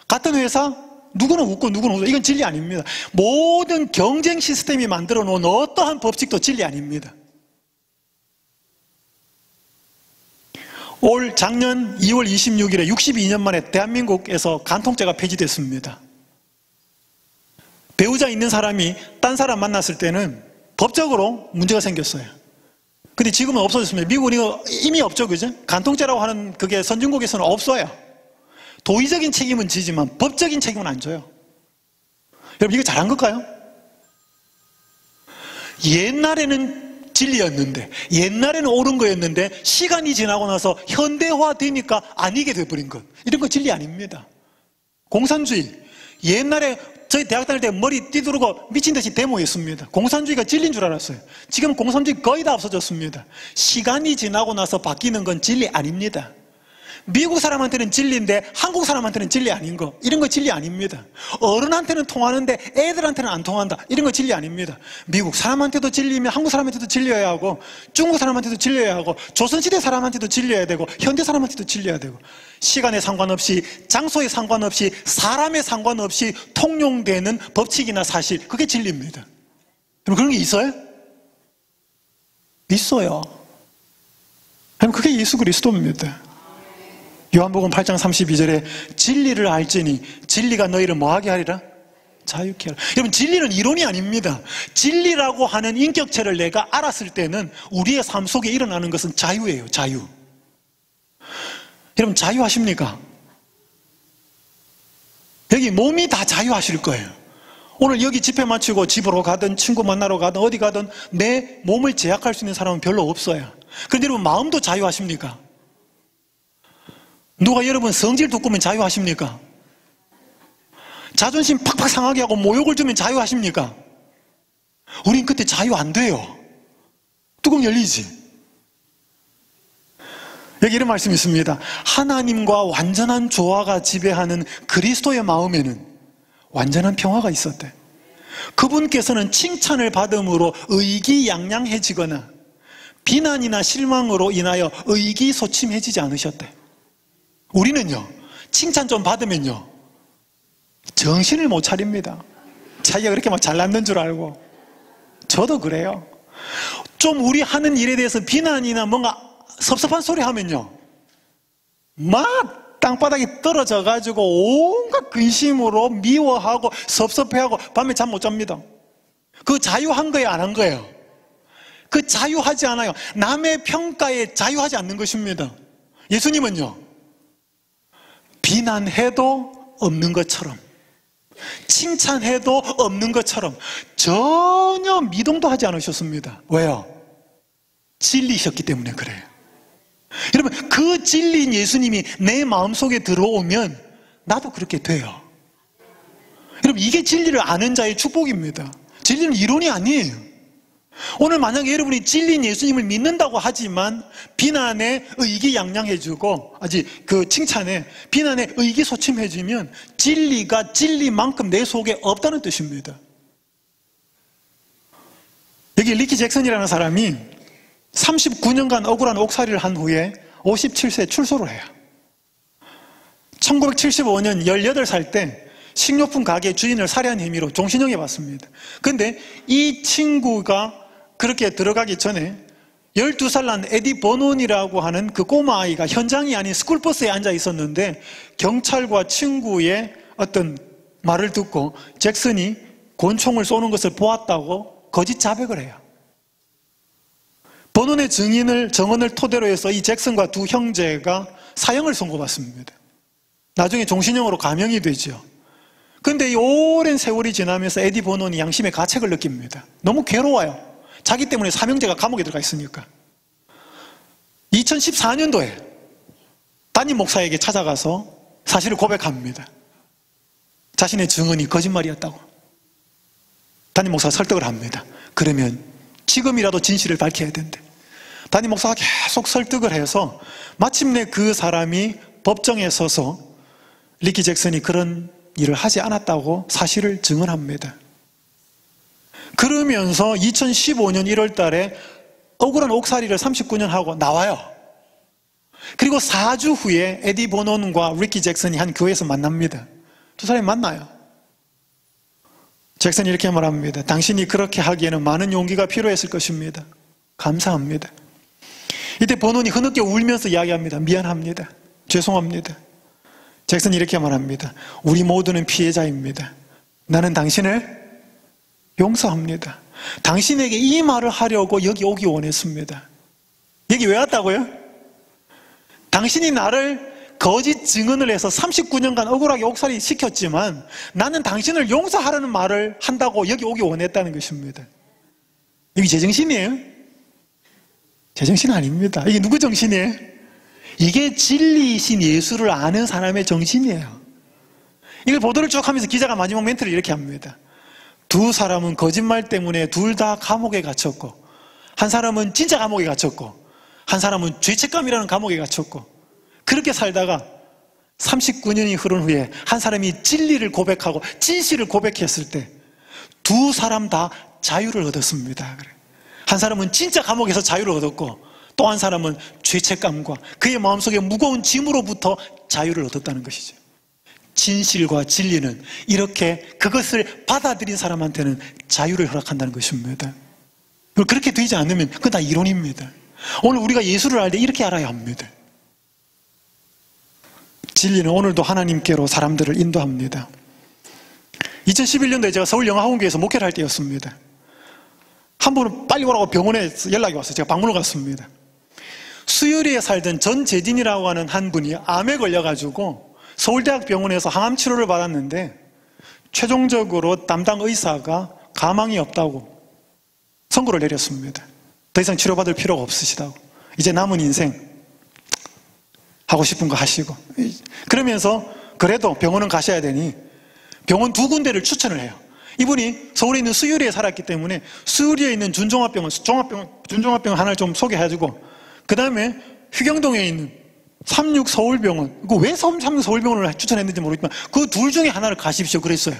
같은 회사 누구는 웃고 누구는 웃어. 이건 진리 아닙니다. 모든 경쟁 시스템이 만들어 놓은 어떠한 법칙도 진리 아닙니다. 올 작년 2월 26일에 62년 만에 대한민국에서 간통죄가 폐지됐습니다. 배우자 있는 사람이 딴 사람 만났을 때는 법적으로 문제가 생겼어요. 근데 지금은 없어졌습니다. 미국은 이거 이미 없죠, 그죠? 간통죄라고 하는 그게 선진국에서는 없어요. 도의적인 책임은 지지만 법적인 책임은 안 져요. 여러분, 이거 잘한 걸까요? 옛날에는 진리였는데, 옛날에는 옳은 거였는데 시간이 지나고 나서 현대화되니까 아니게 돼버린 것, 이런 거 진리 아닙니다. 공산주의, 옛날에 저희 대학 다닐 때 머리 띠두르고 미친 듯이 데모했습니다. 공산주의가 진리인 줄 알았어요. 지금 공산주의 거의 다 없어졌습니다. 시간이 지나고 나서 바뀌는 건 진리 아닙니다. 미국 사람한테는 진리인데 한국 사람한테는 진리 아닌 거, 이런 거 진리 아닙니다. 어른한테는 통하는데 애들한테는 안 통한다, 이런 거 진리 아닙니다. 미국 사람한테도 진리면 한국 사람한테도 진리여야 하고, 중국 사람한테도 진리여야 하고, 조선시대 사람한테도 진리여야 되고, 현대 사람한테도 진리여야 되고, 시간에 상관없이 장소에 상관없이 사람에 상관없이 통용되는 법칙이나 사실, 그게 진리입니다. 그럼 그런 게 있어요? 있어요. 그럼 그게 예수 그리스도입니다. 요한복음 8장 32절에 진리를 알지니 진리가 너희를 뭐하게 하리라? 자유케 하리라. 여러분, 진리는 이론이 아닙니다. 진리라고 하는 인격체를 내가 알았을 때는 우리의 삶 속에 일어나는 것은 자유예요. 자유. 여러분, 자유하십니까? 여기 몸이 다 자유하실 거예요. 오늘 여기 집회 마치고 집으로 가든 친구 만나러 가든 어디 가든 내 몸을 제약할 수 있는 사람은 별로 없어요. 그런데 여러분, 마음도 자유하십니까? 누가 여러분 성질 두꾸면 자유하십니까? 자존심 팍팍 상하게 하고 모욕을 주면 자유하십니까? 우린 그때 자유 안 돼요. 뚜껑 열리지. 여기 이런 말씀이 있습니다. 하나님과 완전한 조화가 지배하는 그리스도의 마음에는 완전한 평화가 있었대. 그분께서는 칭찬을 받음으로 의기양양해지거나 비난이나 실망으로 인하여 의기소침해지지 않으셨대. 우리는요, 칭찬 좀 받으면요 정신을 못 차립니다. 자기가 그렇게 막 잘났는 줄 알고. 저도 그래요. 좀 우리 하는 일에 대해서 비난이나 뭔가 섭섭한 소리 하면요 막 땅바닥에 떨어져 가지고 온갖 근심으로 미워하고 섭섭해하고 밤에 잠 못 잡니다. 그 자유한 거예요, 안 한 거예요? 그 자유하지 않아요. 남의 평가에 자유하지 않는 것입니다. 예수님은요 비난해도 없는 것처럼, 칭찬해도 없는 것처럼 전혀 미동도 하지 않으셨습니다. 왜요? 진리셨기 때문에 그래요. 여러분, 그 진리인 예수님이 내 마음속에 들어오면 나도 그렇게 돼요. 여러분, 이게 진리를 아는 자의 축복입니다. 진리는 이론이 아니에요. 오늘 만약에 여러분이 진리인 예수님을 믿는다고 하지만 비난에 의기양양해지고, 아직 그 칭찬에 비난에 의기소침해지면 진리가 진리만큼 내 속에 없다는 뜻입니다. 여기 리키 잭슨이라는 사람이 39년간 억울한 옥살이를 한 후에 57세에 출소를 해요. 1975년 18살 때 식료품 가게 주인을 살해한 혐의로 종신형에 받습니다. 그런데 이 친구가 그렇게 들어가기 전에 12살 난 에디 버논이라고 하는 그 꼬마 아이가 현장이 아닌 스쿨버스에 앉아 있었는데 경찰과 친구의 어떤 말을 듣고 잭슨이 권총을 쏘는 것을 보았다고 거짓 자백을 해요. 본원의 정언을 토대로 해서 이 잭슨과 두 형제가 사형을 선고받습니다. 나중에 종신형으로 감형이 되죠. 그런데 이 오랜 세월이 지나면서 에디 본원이 양심의 가책을 느낍니다. 너무 괴로워요. 자기 때문에 삼형제가 감옥에 들어가 있으니까. 2014년도에 담임 목사에게 찾아가서 사실을 고백합니다. 자신의 증언이 거짓말이었다고. 담임 목사가 설득을 합니다. 그러면 지금이라도 진실을 밝혀야 된대. 담임 목사가 계속 설득을 해서 마침내 그 사람이 법정에 서서 리키 잭슨이 그런 일을 하지 않았다고 사실을 증언합니다. 그러면서 2015년 1월 달에 억울한 옥살이를 39년 하고 나와요. 그리고 4주 후에 에디 본원과 리키 잭슨이 한 교회에서 만납니다. 두 사람이 만나요. 잭슨이 이렇게 말합니다. 당신이 그렇게 하기에는 많은 용기가 필요했을 것입니다. 감사합니다. 이때 본원이 흐느껴 울면서 이야기합니다. 미안합니다. 죄송합니다. 잭슨이 이렇게 말합니다. 우리 모두는 피해자입니다. 나는 당신을 용서합니다. 당신에게 이 말을 하려고 여기 오기 원했습니다. 여기 왜 왔다고요? 당신이 나를 거짓 증언을 해서 39년간 억울하게 옥살이 시켰지만 나는 당신을 용서하라는 말을 한다고 여기 오기 원했다는 것입니다. 이게 제정신이에요? 제정신 아닙니다. 이게 누구 정신이에요? 이게 진리이신 예수를 아는 사람의 정신이에요. 이걸 보도를 쭉 하면서 기자가 마지막 멘트를 이렇게 합니다. 두 사람은 거짓말 때문에 둘 다 감옥에 갇혔고, 한 사람은 진짜 감옥에 갇혔고, 한 사람은 죄책감이라는 감옥에 갇혔고, 그렇게 살다가 39년이 흐른 후에 한 사람이 진리를 고백하고 진실을 고백했을 때 두 사람 다 자유를 얻었습니다. 한 사람은 진짜 감옥에서 자유를 얻었고, 또 한 사람은 죄책감과 그의 마음속에 무거운 짐으로부터 자유를 얻었다는 것이죠. 진실과 진리는 이렇게 그것을 받아들인 사람한테는 자유를 허락한다는 것입니다. 그렇게 되지 않으면 그건 다 이론입니다. 오늘 우리가 예수를 알 때 이렇게 알아야 합니다. 진리는 오늘도 하나님께로 사람들을 인도합니다. 2011년도에 제가 서울영화학원교회에서 목회를 할 때였습니다. 한 분은 빨리 오라고 병원에 연락이 왔어요. 제가 방문을 갔습니다. 수유리에 살던 전재진이라고 하는 한 분이 암에 걸려가지고 서울대학병원에서 항암 치료를 받았는데 최종적으로 담당 의사가 가망이 없다고 선고를 내렸습니다. 더 이상 치료받을 필요가 없으시다고. 이제 남은 인생 하고 싶은 거 하시고. 그러면서 그래도 병원은 가셔야 되니 병원 두 군데를 추천을 해요. 이분이 서울에 있는 수유리에 살았기 때문에 수유리에 있는 준종합병원 하나를 좀 소개해주고, 그 다음에 휴경동에 있는 삼육서울병원, 이거 왜 삼육서울병원을 추천했는지 모르겠지만 그 둘 중에 하나를 가십시오 그랬어요.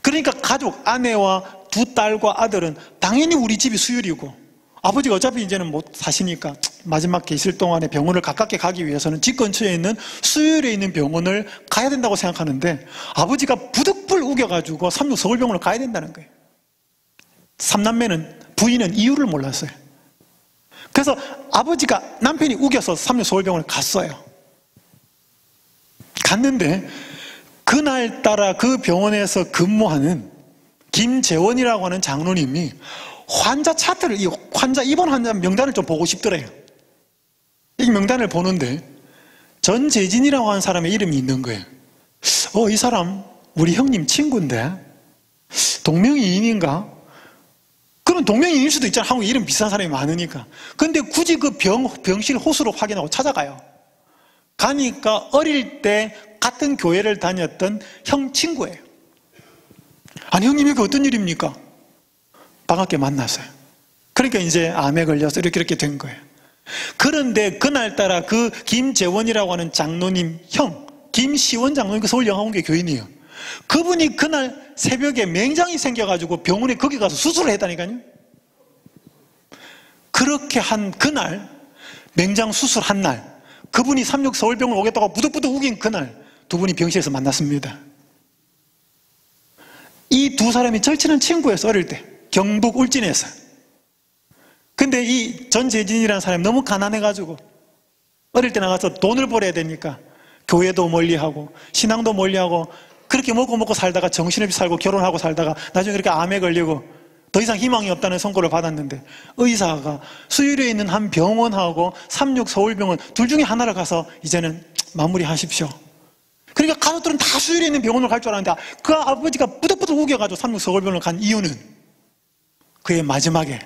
그러니까 가족, 아내와 두 딸과 아들은 당연히 우리 집이 수유리고, 아버지가 어차피 이제는 못 사시니까 마지막 계실 동안에 병원을 가깝게 가기 위해서는 집 근처에 있는 수유리에 있는 병원을 가야 된다고 생각하는데, 아버지가 부득불 우겨가지고 삼육서울병원을 가야 된다는 거예요. 삼남매는, 부인은 이유를 몰랐어요. 그래서 아버지가, 남편이 우겨서 삼육서울병원을 갔어요. 갔는데 그날따라 그 병원에서 근무하는 김재원이라고 하는 장로님이 환자 차트를, 이 환자, 입원 환자 명단을 좀 보고 싶더래요. 이 명단을 보는데 전재진이라고 하는 사람의 이름이 있는 거예요. 이 사람 우리 형님 친구인데 동명이인인가? 그럼 동명이인일 수도 있잖아. 한국에 이름 비슷한 사람이 많으니까. 근데 굳이 그 병실 호수로 확인하고 찾아가요. 가니까 어릴 때 같은 교회를 다녔던 형 친구예요. 아니, 형님 여기 어떤 일입니까? 반갑게 만났어요. 그러니까 이제 암에 걸려서 이렇게 된 거예요. 그런데 그날따라 그 김재원이라고 하는 장로님 형, 김시원 장로님, 그 서울영화원교회 교인이에요. 그분이 그날 새벽에 맹장이 생겨가지고 병원에 거기 가서 수술을 했다니까요. 그렇게 한 그날, 맹장 수술한 날, 그분이 삼육서울병원 오겠다고 부득부득 우긴 그날 두 분이 병실에서 만났습니다. 이 두 사람이 절친한 친구였어. 어릴 때 경북 울진에서. 근데 이 전재진이라는 사람이 너무 가난해가지고 어릴 때 나가서 돈을 벌어야 되니까 교회도 멀리하고 신앙도 멀리하고 그렇게 먹고 살다가 정신없이 살고 결혼하고 살다가 나중에 그렇게 암에 걸리고 더 이상 희망이 없다는 선고를 받았는데 의사가 수유리에 있는 한 병원하고 36 서울병원 둘 중에 하나를 가서 이제는 마무리하십시오. 그러니까 가족들은 다 수유리에 있는 병원을 갈 줄 알았는데 그 아버지가 부득부득 우겨가지고 36 서울병원을 간 이유는 그의 마지막에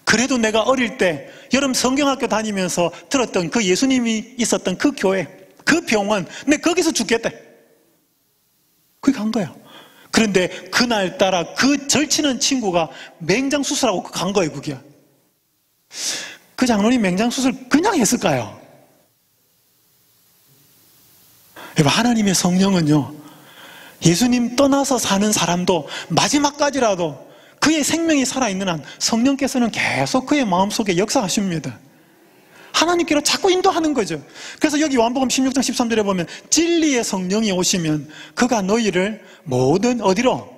그래도 내가 어릴 때 여름 성경학교 다니면서 들었던 그 예수님이 있었던 그 교회, 그 병원, 내 거기서 죽겠대. 그게 간 거야. 그런데 그날따라 그 절친한 친구가 맹장수술하고 간 거예요, 그게. 그 장로님 맹장수술 그냥 했을까요? 여러분, 하나님의 성령은요, 예수님 떠나서 사는 사람도 마지막까지라도 그의 생명이 살아있는 한 성령께서는 계속 그의 마음속에 역사하십니다. 하나님께로 자꾸 인도하는 거죠. 그래서 여기 요한복음 16장 13절에 보면 진리의 성령이 오시면 그가 너희를 모든 어디로?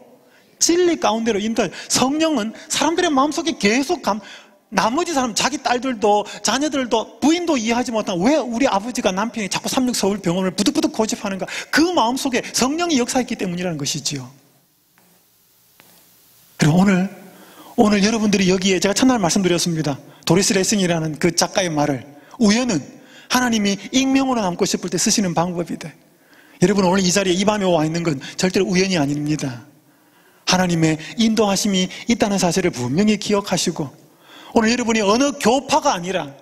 진리 가운데로 인도해요. 성령은 사람들의 마음속에 계속 나머지 사람, 자기 딸들도 자녀들도 부인도 이해하지 못한 왜 우리 아버지가 남편이 자꾸 36 서울병원을 부득부득 고집하는가? 그 마음속에 성령이 역사했기 때문이라는 것이지요. 그리고 오늘 여러분들이 여기에 제가 첫날 말씀드렸습니다. 도리스 레싱이라는 그 작가의 말을 우연은 하나님이 익명으로 남고 싶을 때 쓰시는 방법이다. 여러분, 오늘 이 자리에 이 밤에 와 있는 건 절대로 우연이 아닙니다. 하나님의 인도하심이 있다는 사실을 분명히 기억하시고 오늘 여러분이 어느 교파가 아니라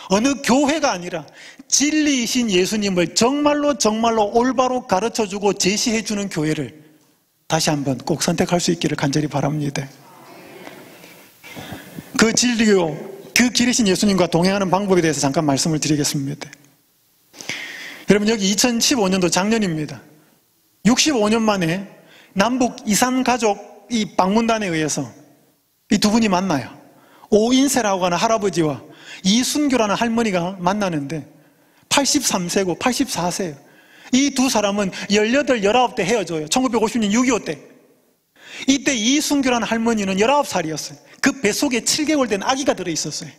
어느 교회가 아니라 진리이신 예수님을 정말로 올바로 가르쳐주고 제시해주는 교회를 다시 한번 꼭 선택할 수 있기를 간절히 바랍니다. 그 진리요, 그 길이신 예수님과 동행하는 방법에 대해서 잠깐 말씀을 드리겠습니다. 여러분, 여기 2015년도 작년입니다. 65년 만에 남북 이산 가족이 방문단에 의해서 이 두 분이 만나요. 오인세라고 하는 할아버지와 이순교라는 할머니가 만나는데 83세고 84세예요. 이 두 사람은 18, 19대 헤어져요. 1950년 6.25 때. 이때 이순교라는 할머니는 19살이었어요. 그 뱃속에 7개월 된 아기가 들어있었어요.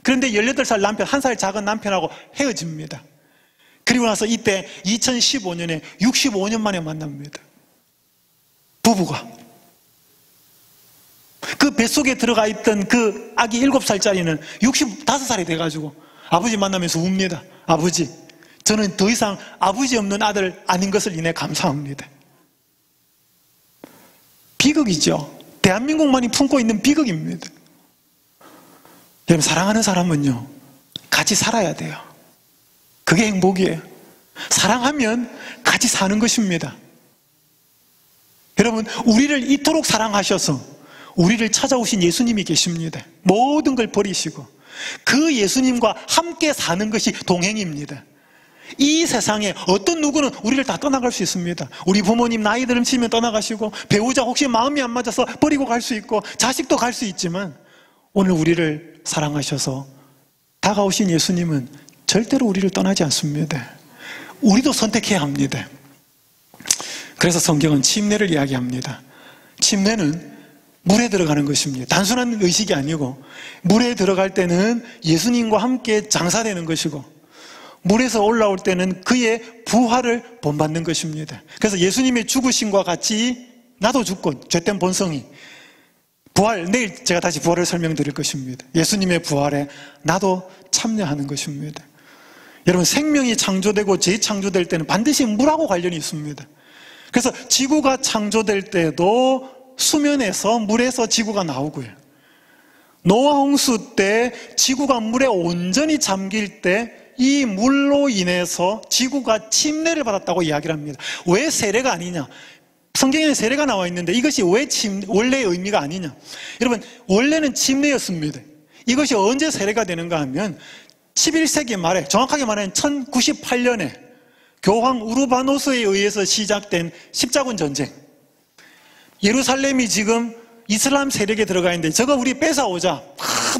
그런데 18살 남편, 1살 작은 남편하고 헤어집니다. 그리고 나서 이때 2015년에 65년 만에 만납니다. 부부가. 그 뱃속에 들어가 있던 그 아기 7살짜리는 65살이 돼가지고 아버지 만나면서 웁니다. 아버지, 저는 더 이상 아버지 없는 아들 아닌 것을 인해 감사합니다. 비극이죠. 대한민국만이 품고 있는 비극입니다. 여러분, 사랑하는 사람은요, 같이 살아야 돼요. 그게 행복이에요. 사랑하면 같이 사는 것입니다. 여러분, 우리를 이토록 사랑하셔서 우리를 찾아오신 예수님이 계십니다. 모든 걸 버리시고 그 예수님과 함께 사는 것이 동행입니다. 이 세상에 어떤 누구는 우리를 다 떠나갈 수 있습니다. 우리 부모님 나이 들으시면 떠나가시고 배우자 혹시 마음이 안 맞아서 버리고 갈 수 있고 자식도 갈 수 있지만 오늘 우리를 사랑하셔서 다가오신 예수님은 절대로 우리를 떠나지 않습니다. 우리도 선택해야 합니다. 그래서 성경은 침례를 이야기합니다. 침례는 물에 들어가는 것입니다. 단순한 의식이 아니고 물에 들어갈 때는 예수님과 함께 장사되는 것이고 물에서 올라올 때는 그의 부활을 본받는 것입니다. 그래서 예수님의 죽으심과 같이 나도 죽고 죄된 본성이 부활, 내일 제가 다시 부활을 설명드릴 것입니다. 예수님의 부활에 나도 참여하는 것입니다. 여러분, 생명이 창조되고 재창조될 때는 반드시 물하고 관련이 있습니다. 그래서 지구가 창조될 때도 수면에서 물에서 지구가 나오고요. 노아 홍수 때 지구가 물에 온전히 잠길 때 이 물로 인해서 지구가 침례를 받았다고 이야기를 합니다. 왜 세례가 아니냐? 성경에는 세례가 나와 있는데 이것이 왜 원래의 의미가 아니냐? 여러분, 원래는 침례였습니다. 이것이 언제 세례가 되는가 하면 11세기 말에, 정확하게 말하면 1098년에 교황 우르바노스에 의해서 시작된 십자군 전쟁. 예루살렘이 지금 이슬람 세력에 들어가 있는데 저거 우리 뺏어오자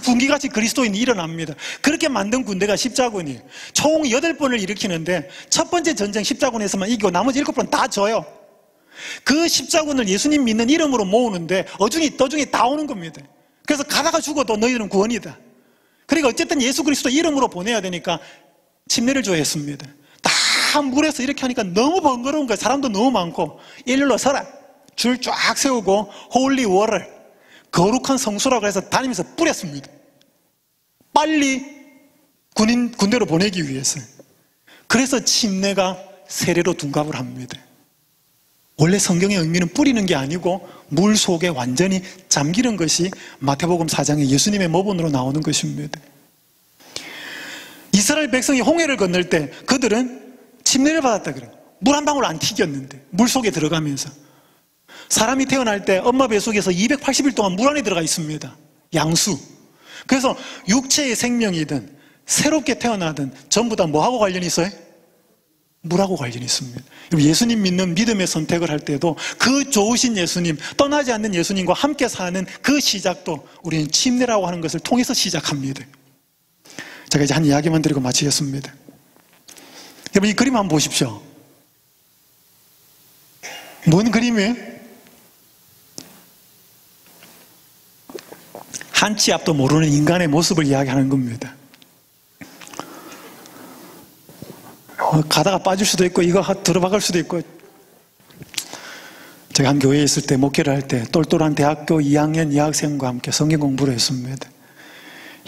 분기같이 그리스도인이 일어납니다. 그렇게 만든 군대가 십자군이에요. 총 8번을 일으키는데 첫 번째 전쟁 십자군에서만 이기고 나머지 7번 다 져요. 그 십자군을 예수님 믿는 이름으로 모으는데 어중이 떠중이 다 오는 겁니다. 그래서 가다가 죽어도 너희들은 구원이다. 그러니까 어쨌든 예수 그리스도 이름으로 보내야 되니까 침례를 줘야 했습니다. 다 물에서 이렇게 하니까 너무 번거로운 거예요. 사람도 너무 많고 일렬로 서라. 줄 쫙 세우고 홀리 워를 거룩한 성소라고 해서 다니면서 뿌렸습니다. 빨리 군대로 보내기 위해서. 그래서 침례가 세례로 둔갑을 합니다. 원래 성경의 의미는 뿌리는 게 아니고 물 속에 완전히 잠기는 것이 마태복음 4장에 예수님의 모본으로 나오는 것입니다. 이스라엘 백성이 홍해를 건널 때 그들은 침례를 받았다 그래요. 물 한 방울 안 튀겼는데 물 속에 들어가면서. 사람이 태어날 때 엄마 뱃속에서 280일 동안 물 안에 들어가 있습니다. 양수. 그래서 육체의 생명이든 새롭게 태어나든 전부 다 뭐하고 관련이 있어요? 물하고 관련이 있습니다. 예수님 믿는 믿음의 선택을 할 때도 그 좋으신 예수님, 떠나지 않는 예수님과 함께 사는 그 시작도 우리는 침례라고 하는 것을 통해서 시작합니다. 제가 이제 한 이야기만 드리고 마치겠습니다. 여러분, 이 그림 한번 보십시오. 뭔 그림이에요? 한 치 앞도 모르는 인간의 모습을 이야기하는 겁니다. 가다가 빠질 수도 있고 이거 들어박을 수도 있고. 제가 한 교회에 있을 때 목회를 할 때 똘똘한 대학교 2학년 여학생과 함께 성경 공부를 했습니다.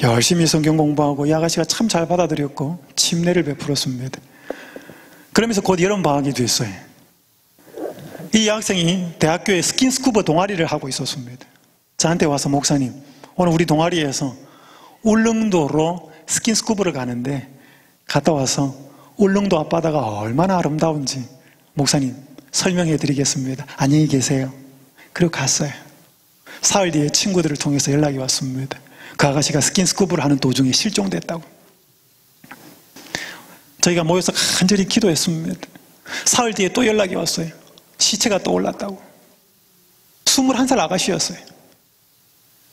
열심히 성경 공부하고 이 아가씨가 참 잘 받아들였고 침례를 베풀었습니다. 그러면서 곧 여름방학이 됐어요. 이 여학생이 대학교에 스킨스쿠버 동아리를 하고 있었습니다. 저한테 와서 목사님, 오늘 우리 동아리에서 울릉도로 스킨스쿠버를 가는데 갔다 와서 울릉도 앞바다가 얼마나 아름다운지 목사님 설명해 드리겠습니다. 안녕히 계세요. 그리고 갔어요. 사흘 뒤에 친구들을 통해서 연락이 왔습니다. 그 아가씨가 스킨스쿠버를 하는 도중에 실종됐다고. 저희가 모여서 간절히 기도했습니다. 사흘 뒤에 또 연락이 왔어요. 시체가 또 올랐다고. 21살 아가씨였어요.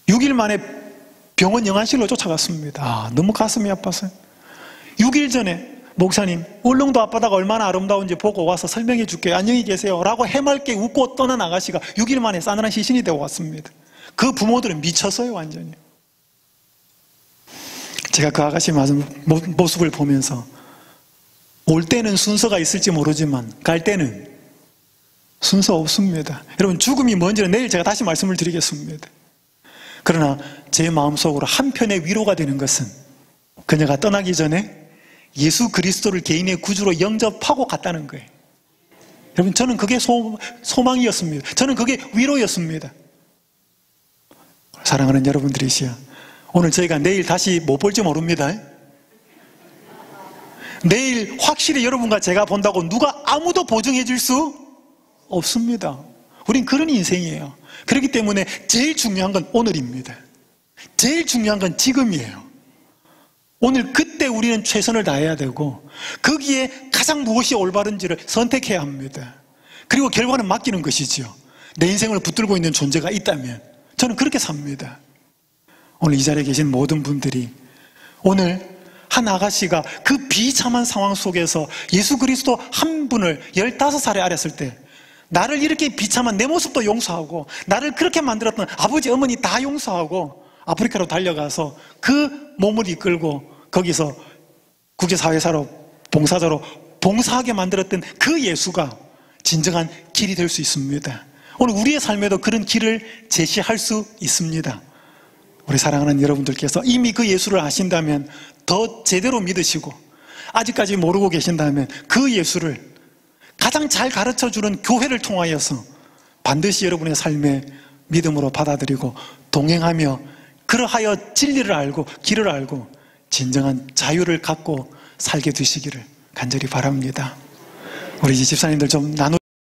6일 만에 병원 영안실로 쫓아갔습니다. 너무 가슴이 아팠어요. 6일 전에 목사님, 울릉도 앞바다가 얼마나 아름다운지 보고 와서 설명해 줄게요. 안녕히 계세요. 라고 해맑게 웃고 떠난 아가씨가 6일 만에 싸늘한 시신이 되어 왔습니다. 그 부모들은 미쳤어요, 완전히. 제가 그 아가씨 모습을 보면서 올 때는 순서가 있을지 모르지만 갈 때는 순서 없습니다. 여러분, 죽음이 뭔지는 내일 제가 다시 말씀을 드리겠습니다. 그러나 제 마음속으로 한편의 위로가 되는 것은 그녀가 떠나기 전에 예수 그리스도를 개인의 구주로 영접하고 갔다는 거예요. 여러분, 저는 그게 소망이었습니다. 저는 그게 위로였습니다. 사랑하는 여러분들이시여, 오늘 저희가 내일 다시 못 볼지 모릅니다. 내일 확실히 여러분과 제가 본다고 누가 아무도 보증해 줄 수 없습니다. 우린 그런 인생이에요. 그렇기 때문에 제일 중요한 건 오늘입니다. 제일 중요한 건 지금이에요. 오늘 그때 우리는 최선을 다해야 되고 거기에 가장 무엇이 올바른지를 선택해야 합니다. 그리고 결과는 맡기는 것이지요. 내 인생을 붙들고 있는 존재가 있다면 저는 그렇게 삽니다. 오늘 이 자리에 계신 모든 분들이 오늘 한 아가씨가 그 비참한 상황 속에서 예수 그리스도 한 분을 15살에 알았을 때 나를 이렇게 비참한 내 모습도 용서하고 나를 그렇게 만들었던 아버지 어머니 다 용서하고 아프리카로 달려가서 그 몸을 이끌고 거기서 국제사회사로 봉사자로 봉사하게 만들었던 그 예수가 진정한 길이 될 수 있습니다. 오늘 우리의 삶에도 그런 길을 제시할 수 있습니다. 우리 사랑하는 여러분들께서 이미 그 예수를 아신다면 더 제대로 믿으시고 아직까지 모르고 계신다면 그 예수를 가장 잘 가르쳐주는 교회를 통하여서 반드시 여러분의 삶에 믿음으로 받아들이고 동행하며 그러하여 진리를 알고 길을 알고 진정한 자유를 갖고 살게 되시기를 간절히 바랍니다. 우리 집사님들 좀 나누